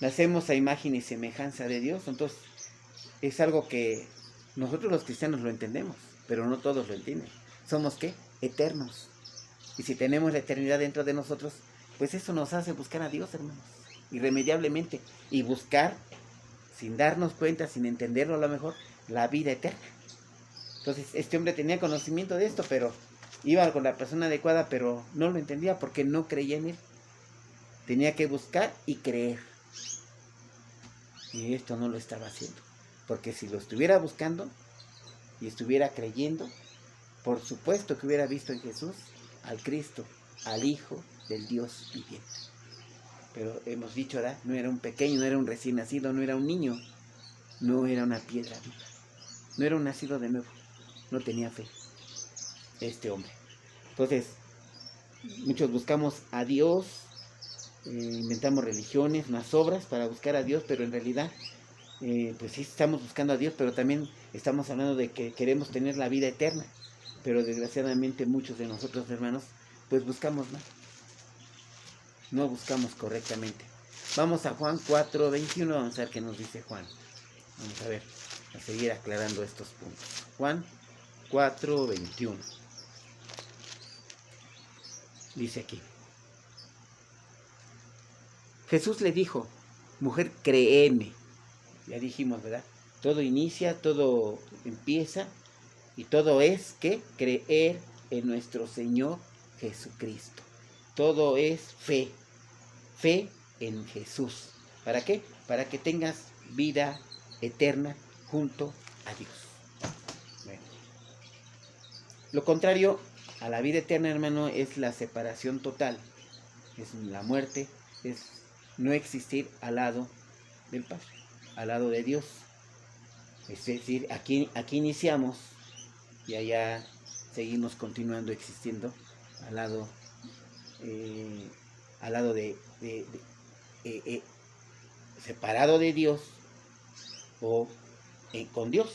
Nacemos a imagen y semejanza de Dios. Entonces es algo que nosotros los cristianos lo entendemos, pero no todos lo entienden. ¿Somos qué? Eternos. Y si tenemos la eternidad dentro de nosotros, pues eso nos hace buscar a Dios, hermanos, irremediablemente. Y buscar, sin darnos cuenta, sin entenderlo a lo mejor, la vida eterna. Entonces este hombre tenía conocimiento de esto, pero iba con la persona adecuada, pero no lo entendía porque no creía en Él. Tenía que buscar y creer. Y esto no lo estaba haciendo. Porque si lo estuviera buscando y estuviera creyendo, por supuesto que hubiera visto en Jesús al Cristo, al Hijo del Dios viviente. Pero hemos dicho, ¿verdad? No era un pequeño, no era un recién nacido, no era un niño, no era una piedra viva, no era un nacido de nuevo, no tenía fe este hombre. Entonces, Muchos buscamos a Dios, inventamos religiones, unas obras para buscar a Dios, pero en realidad, pues sí estamos buscando a Dios, pero también estamos hablando de que queremos tener la vida eterna. Pero desgraciadamente muchos de nosotros, hermanos, pues buscamos mal. No buscamos correctamente. Vamos a Juan 4:21, vamos a ver qué nos dice Juan. Vamos a ver, a seguir aclarando estos puntos. Juan 4:21. Dice aquí. Jesús le dijo, mujer, créeme. Ya dijimos, ¿verdad? Todo inicia, todo empieza y todo es que creer en nuestro Señor Jesucristo. Todo es fe. Fe en Jesús. ¿Para qué? Para que tengas vida eterna junto a Dios. Bueno. Lo contrario a la vida eterna, hermano, es la separación total. Es la muerte, es no existir al lado del Padre, al lado de Dios. Es decir, aquí iniciamos y allá seguimos continuando existiendo al lado de separado de Dios o con Dios,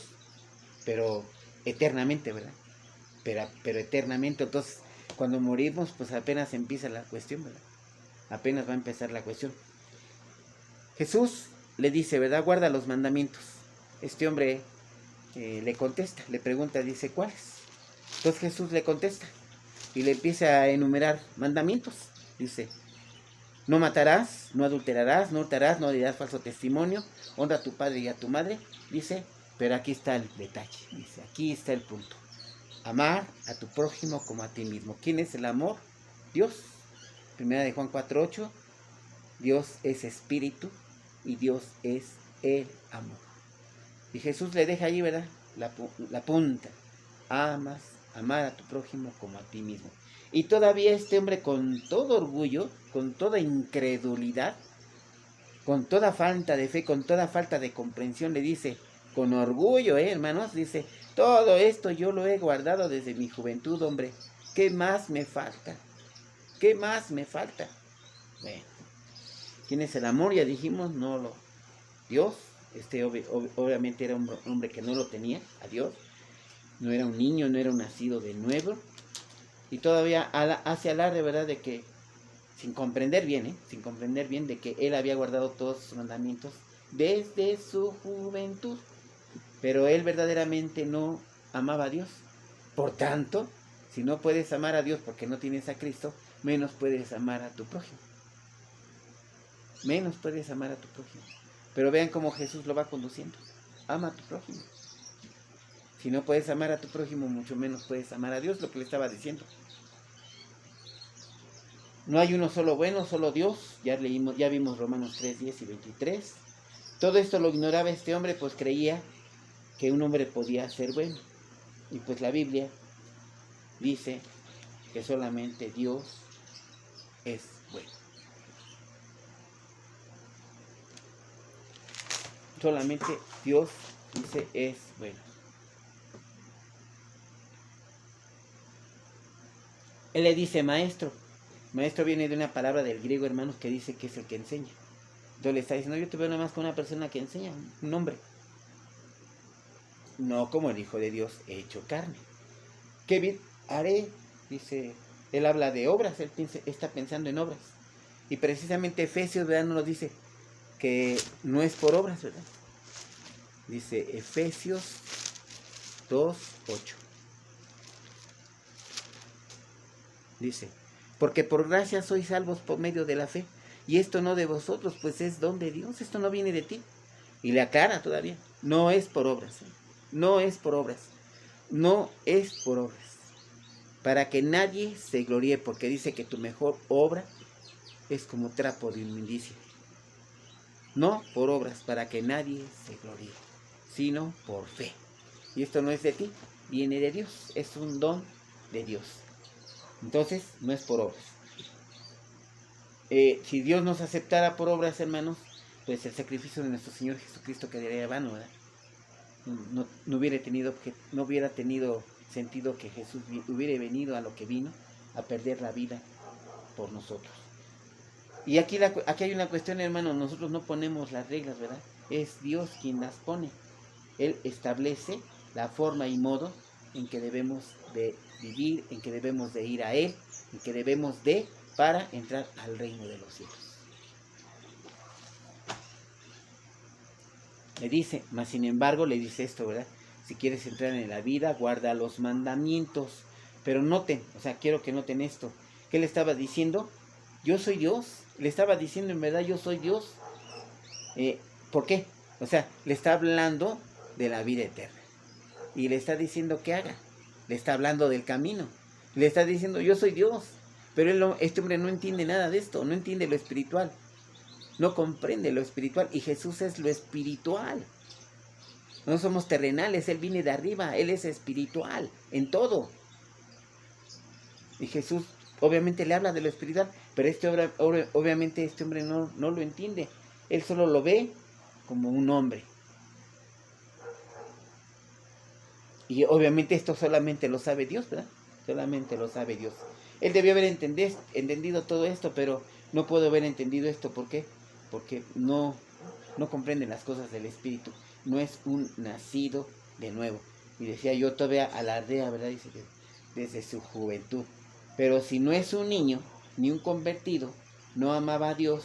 pero eternamente, ¿verdad? Pero eternamente. Entonces, cuando morimos, pues apenas empieza la cuestión, ¿verdad? Apenas va a empezar la cuestión. Jesús le dice, ¿verdad? Guarda los mandamientos. Este hombre le contesta, le pregunta, dice, ¿cuáles? Entonces Jesús le contesta y le empieza a enumerar mandamientos. Dice, no matarás, no adulterarás, no hurtarás, no dirás falso testimonio, honra a tu padre y a tu madre. Dice, pero aquí está el detalle. Dice, aquí está el punto. Amar a tu prójimo como a ti mismo. ¿Quién es el amor? Dios. Primera de Juan 4:8. Dios es espíritu y Dios es el amor. Y Jesús le deja ahí, ¿verdad? La punta. Amar a tu prójimo como a ti mismo. Y todavía este hombre con todo orgullo, con toda incredulidad, con toda falta de fe, con toda falta de comprensión, le dice, con orgullo, hermanos, dice, todo esto yo lo he guardado desde mi juventud, hombre. ¿Qué más me falta? ¿Qué más me falta? Bueno, ¿quién es el amor? Ya dijimos, Dios. Obviamente era un hombre que no lo tenía, a Dios. No era un niño, no era un nacido de nuevo. Y todavía hace alarde, ¿verdad? De que, sin comprender bien de que él había guardado todos sus mandamientos desde su juventud. Pero él verdaderamente no amaba a Dios. Por tanto, si no puedes amar a Dios porque no tienes a Cristo, menos puedes amar a tu prójimo. Menos puedes amar a tu prójimo. Pero vean cómo Jesús lo va conduciendo. Ama a tu prójimo. Si no puedes amar a tu prójimo, mucho menos puedes amar a Dios, lo que le estaba diciendo. No hay uno solo bueno, solo Dios. Ya vimos Romanos 3:10 y 23. Todo esto lo ignoraba este hombre, pues creía que un hombre podía ser bueno. Y pues la Biblia dice que solamente Dios es bueno. Solamente Dios, dice, es bueno. Él le dice maestro. Maestro viene de una palabra del griego, hermanos, que dice que es el que enseña. Entonces le está diciendo, yo te veo nada más con una persona que enseña, un hombre. No como el Hijo de Dios hecho carne. ¿Qué bien haré? Dice, él habla de obras, él está pensando en obras. Y precisamente Efesios, ¿verdad? Nos lo dice, que no es por obras, ¿verdad? Dice Efesios 2:8. Dice, porque por gracia sois salvos por medio de la fe, y esto no de vosotros, pues es don de Dios, esto no viene de ti. Y le aclara todavía, no es por obras, no es por obras, no es por obras, para que nadie se gloríe, porque dice que tu mejor obra es como trapo de inmundicia. No por obras, para que nadie se gloríe, sino por fe. Y esto no es de ti, viene de Dios, es un don de Dios. Entonces, no es por obras. Si Dios nos aceptara por obras, hermanos, pues el sacrificio de nuestro Señor Jesucristo quedaría vano, ¿verdad? No hubiera tenido sentido que Jesús hubiera venido a lo que vino, a perder la vida por nosotros. Y aquí hay una cuestión, hermano, nosotros no ponemos las reglas, ¿verdad? Es Dios quien las pone. Él establece la forma y modo en que debemos de vivir, en que debemos de ir a Él, en que debemos de para entrar al reino de los cielos. Le dice, mas sin embargo le dice esto, ¿verdad? Si quieres entrar en la vida, guarda los mandamientos. Pero noten, o sea, quiero que noten esto. ¿Qué le estaba diciendo? Yo soy Dios. Le estaba diciendo en verdad, yo soy Dios. ¿Por qué? O sea, le está hablando de la vida eterna. Y le está diciendo que haga. Le está hablando del camino. Le está diciendo, yo soy Dios. Pero este hombre no entiende nada de esto, no entiende lo espiritual. No comprende lo espiritual. Y Jesús es lo espiritual. No somos terrenales, Él viene de arriba, Él es espiritual, en todo. Y Jesús obviamente le habla de lo espiritual, pero obviamente este hombre no lo entiende. Él solo lo ve como un hombre. Y obviamente esto solamente lo sabe Dios, ¿verdad? Solamente lo sabe Dios. Él debió haber entendido todo esto, pero no pudo haber entendido esto. ¿Por qué? Porque no comprende las cosas del Espíritu. No es un nacido de nuevo. Y decía yo, todavía alardea, ¿verdad? Dice que desde su juventud. Pero si no es un niño, ni un convertido, no amaba a Dios,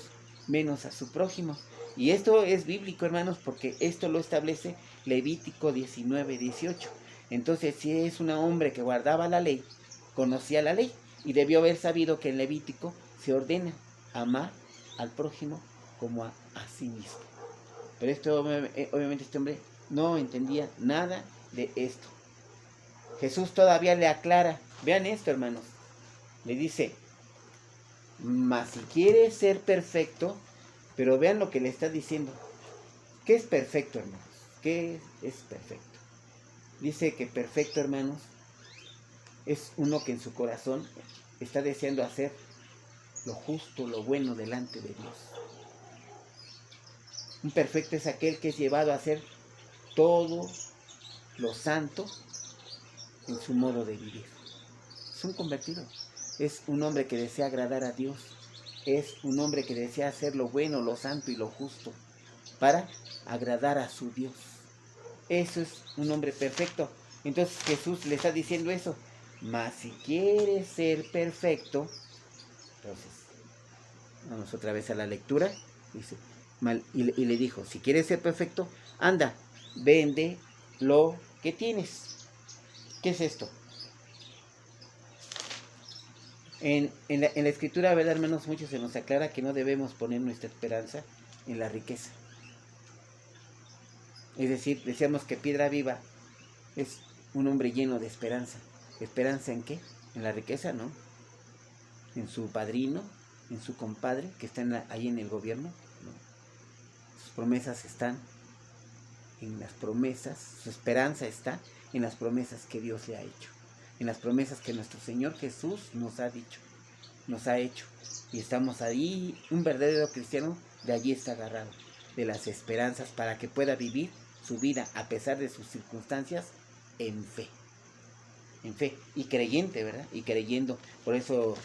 menos a su prójimo. Y esto es bíblico, hermanos, porque esto lo establece Levítico 19:18. Entonces, si es un hombre que guardaba la ley, conocía la ley, y debió haber sabido que en Levítico se ordena amar al prójimo como a sí mismo. Pero obviamente este hombre no entendía nada de esto. Jesús todavía le aclara. Vean esto, hermanos. Le dice, mas si quiere ser perfecto, pero vean lo que le está diciendo. ¿Qué es perfecto, hermanos? ¿Qué es perfecto? Dice que perfecto, hermanos, es uno que en su corazón está deseando hacer lo justo, lo bueno delante de Dios. Un perfecto es aquel que es llevado a hacer todo lo santo en su modo de vivir. Es un convertido. Es un hombre que desea agradar a Dios. Es un hombre que desea hacer lo bueno, lo santo y lo justo para agradar a su Dios. Eso es un hombre perfecto. Entonces Jesús le está diciendo eso. Mas si quieres ser perfecto, entonces, vamos otra vez a la lectura. Dice, y le dijo, si quieres ser perfecto, anda, vende lo que tienes. ¿Qué es esto? En la escritura, ¿verdad, hermanos? Mucho se nos aclara que no debemos poner nuestra esperanza en la riqueza. Es decir, decíamos que Piedra Viva es un hombre lleno de esperanza. ¿Esperanza en qué? ¿En la riqueza? No. ¿En su padrino? ¿En su compadre que está ahí en el gobierno? No. Sus promesas están en las promesas. Su esperanza está en las promesas que Dios le ha hecho. En las promesas que nuestro Señor Jesús nos ha dicho, nos ha hecho. Y estamos ahí, un verdadero cristiano de allí está agarrado, de las esperanzas para que pueda vivir su vida a pesar de sus circunstancias en fe. En fe y creyente, ¿verdad? Y creyendo. Por eso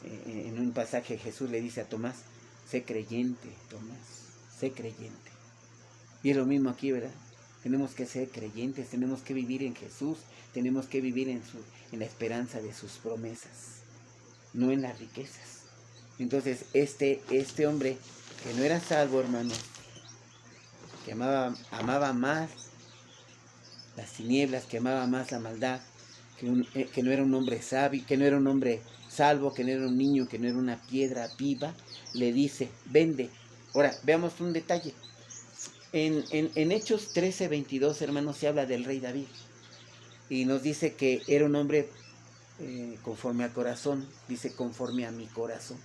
en un pasaje Jesús le dice a Tomás, sé creyente, Tomás, sé creyente. Y es lo mismo aquí, ¿verdad? Tenemos que ser creyentes, tenemos que vivir en Jesús, tenemos que vivir en la esperanza de sus promesas, no en las riquezas. Entonces, este hombre que no era salvo, hermano, que amaba más las tinieblas, que amaba más la maldad, que no era un hombre sabio, que no era un hombre salvo, que no era un niño, que no era una piedra viva, le dice, vende. Ahora, veamos un detalle. En Hechos 13:22, hermanos, se habla del rey David. Y nos dice que era un hombre conforme al corazón. Dice, conforme a mi corazón.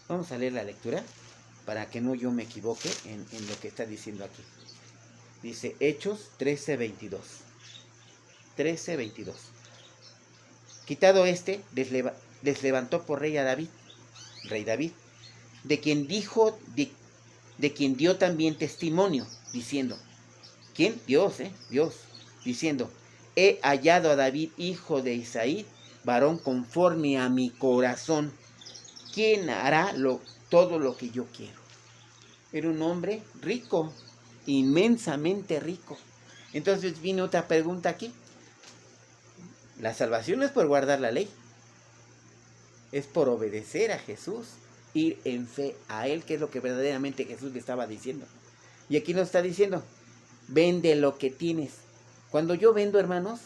Vamos a leer la lectura para que no yo me equivoque en lo que está diciendo aquí. Dice Hechos 13:22. 13:22. Quitado les levantó por rey a David, rey David, de quien dio también testimonio, diciendo, ¿quién? Dios, Dios, diciendo, he hallado a David, hijo de Isaí, varón conforme a mi corazón, ¿quién hará todo lo que yo quiero? Era un hombre rico, inmensamente rico. Entonces viene otra pregunta aquí. La salvación no es por guardar la ley, es por obedecer a Jesús, ir en fe a Él, que es lo que verdaderamente Jesús le estaba diciendo. Y aquí nos está diciendo, vende lo que tienes. Cuando yo vendo, hermanos,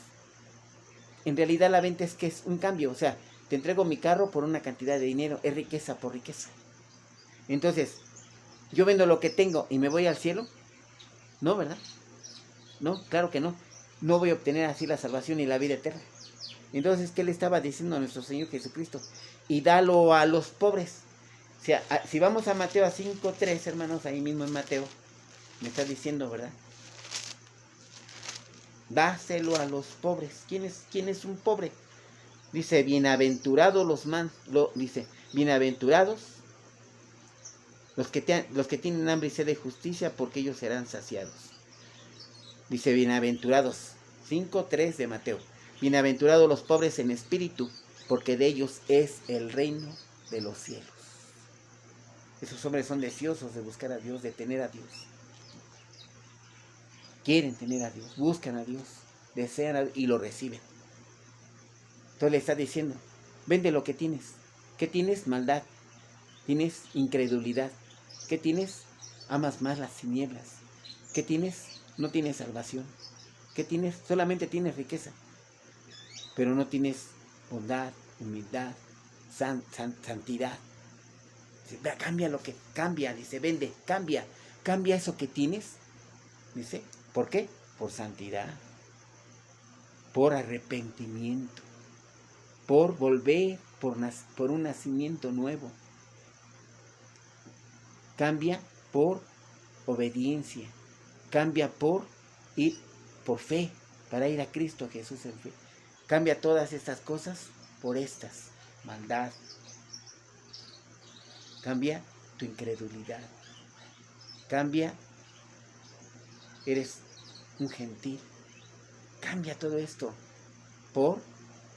en realidad la venta es que es un cambio. O sea, te entrego mi carro por una cantidad de dinero, es riqueza por riqueza. Entonces, yo vendo lo que tengo y me voy al cielo. No, ¿verdad? No, claro que no. No voy a obtener así la salvación y la vida eterna. Entonces, ¿qué le estaba diciendo a nuestro Señor Jesucristo? Y dalo a los pobres. O sea, si vamos a Mateo 5:3, hermanos, ahí mismo en Mateo, me está diciendo, ¿verdad? Dáselo a los pobres. ¿Quién es un pobre? Dice, bienaventurados dice, bienaventurados los que tienen hambre y sed de justicia, porque ellos serán saciados. Dice, bienaventurados, 5:3 de Mateo. Bienaventurados los pobres en espíritu, porque de ellos es el reino de los cielos. Esos hombres son deseosos de buscar a Dios, de tener a Dios. Quieren tener a Dios, buscan a Dios, desean a Dios y lo reciben. Entonces le está diciendo, vende lo que tienes. ¿Qué tienes? Maldad. Tienes incredulidad. ¿Qué tienes? Amas más las tinieblas. ¿Qué tienes? No tienes salvación. ¿Qué tienes? Solamente tienes riqueza. Pero no tienes bondad, humildad, santidad. Cambia lo que cambia, dice, vende, cambia eso que tienes. Dice, ¿por qué? Por santidad, por arrepentimiento, por volver, por un nacimiento nuevo. Cambia por obediencia, cambia por ir por fe, para ir a Cristo Jesús en fe. Cambia todas estas cosas por estas, maldad. Cambia tu incredulidad. Cambia, eres un gentil. Cambia todo esto por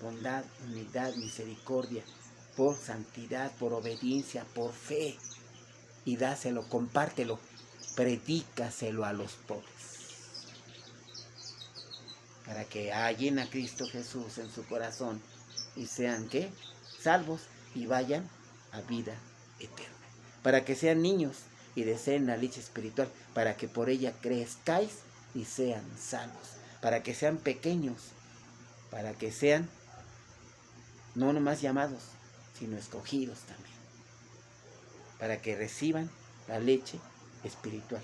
bondad, humildad, misericordia, por santidad, por obediencia, por fe. Y dáselo, compártelo, predícaselo a los pobres. Para que hallen a Cristo Jesús en su corazón y sean, ¿qué? Salvos y vayan a vida eterna. Para que sean niños y deseen la leche espiritual, para que por ella crezcáis y sean salvos. Para que sean pequeños, para que sean no nomás llamados, sino escogidos también. Para que reciban la leche espiritual.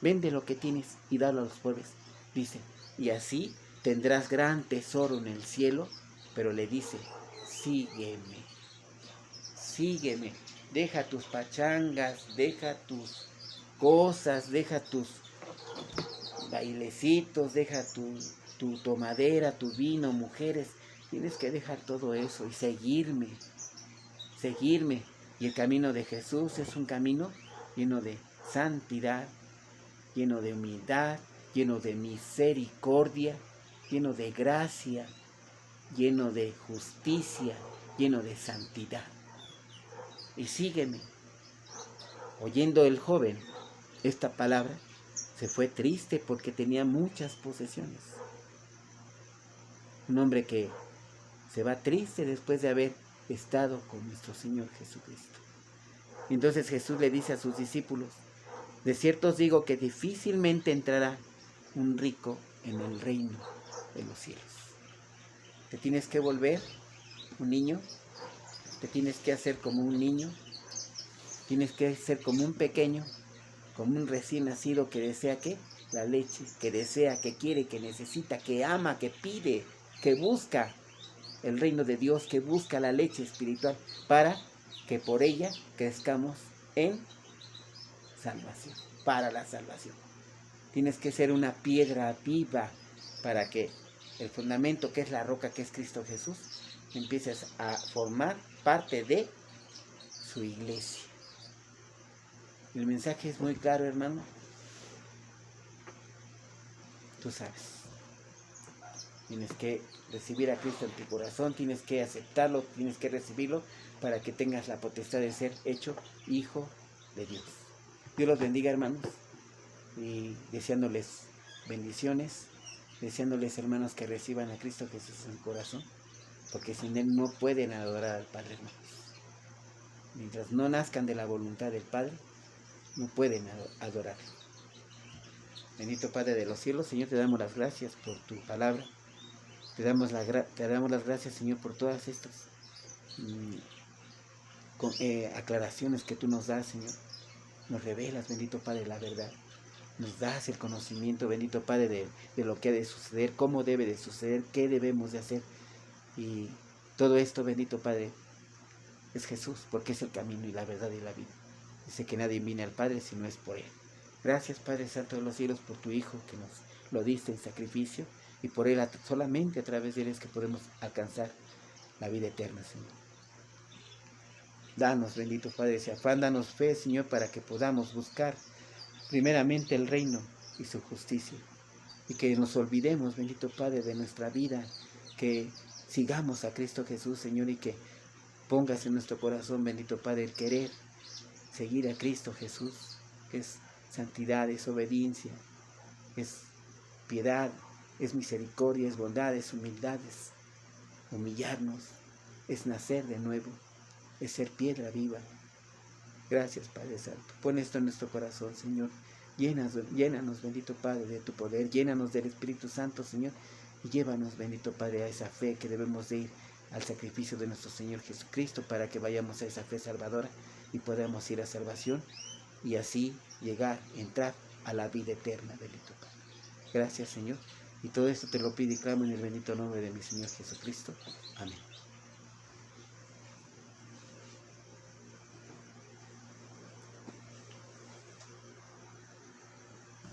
Vende lo que tienes y dalo a los pobres, dice. Y así tendrás gran tesoro en el cielo, pero le dice, sígueme, sígueme. Deja tus pachangas, deja tus cosas, deja tus bailecitos, deja tu tomadera, tu vino, mujeres. Tienes que dejar todo eso y seguirme, seguirme. Y el camino de Jesús es un camino lleno de santidad, lleno de humildad, lleno de misericordia, lleno de gracia, lleno de justicia, lleno de santidad. Y sígueme. Oyendo el joven esta palabra, se fue triste porque tenía muchas posesiones. Un hombre que se va triste después de haber estado con nuestro Señor Jesucristo. Entonces Jesús le dice a sus discípulos, de cierto os digo que difícilmente entrará un rico en el reino de los cielos. Te tienes que volver un niño, te tienes que hacer como un niño, tienes que ser como un pequeño, como un recién nacido que desea ¿qué? La leche, que desea, que quiere, que necesita, que ama, que pide, que busca el reino de Dios, que busca la leche espiritual para que por ella crezcamos en salvación, para la salvación. Tienes que ser una piedra viva para que el fundamento, que es la roca, que es Cristo Jesús, empieces a formar parte de su iglesia. El mensaje es muy claro, hermano. Tú sabes. Tienes que recibir a Cristo en tu corazón, tienes que aceptarlo, tienes que recibirlo para que tengas la potestad de ser hecho hijo de Dios. Dios los bendiga, hermanos, y deseándoles bendiciones, deseándoles, hermanos, que reciban a Cristo Jesús en su corazón, porque sin Él no pueden adorar al Padre, hermanos. Mientras no nazcan de la voluntad del Padre, no pueden adorar. Bendito Padre de los cielos, Señor, te damos las gracias por tu palabra. Te damos las gracias, Señor, por todas estas aclaraciones que tú nos das, Señor. Nos revelas, bendito Padre, la verdad. Nos das el conocimiento, bendito Padre, de lo que ha de suceder, cómo debe de suceder, qué debemos de hacer. Y todo esto, bendito Padre, es Jesús, porque es el camino y la verdad y la vida. Dice que nadie viene al Padre si no es por Él. Gracias, Padre Santo de los cielos, por tu Hijo que nos lo diste en sacrificio, y por Él, solamente a través de Él es que podemos alcanzar la vida eterna, Señor. Danos, bendito Padre, ese afán, danos fe, Señor, para que podamos buscar primeramente el reino y su justicia, y que nos olvidemos, bendito Padre, de nuestra vida, que sigamos a Cristo Jesús, Señor, y que pongas en nuestro corazón, bendito Padre, el querer seguir a Cristo Jesús, que es santidad, es obediencia, es piedad, es misericordia, es bondad, es humildad, es humillarnos, es nacer de nuevo, es ser piedra viva. Gracias, Padre Santo. Pon esto en nuestro corazón, Señor. Llénanos, bendito Padre, de tu poder, llénanos del Espíritu Santo, Señor, y llévanos, bendito Padre, a esa fe que debemos de ir al sacrificio de nuestro Señor Jesucristo, para que vayamos a esa fe salvadora y podamos ir a salvación y así entrar a la vida eterna, bendito Padre. Gracias, Señor. Y todo esto te lo pido y clamo en el bendito nombre de mi Señor Jesucristo. Amén.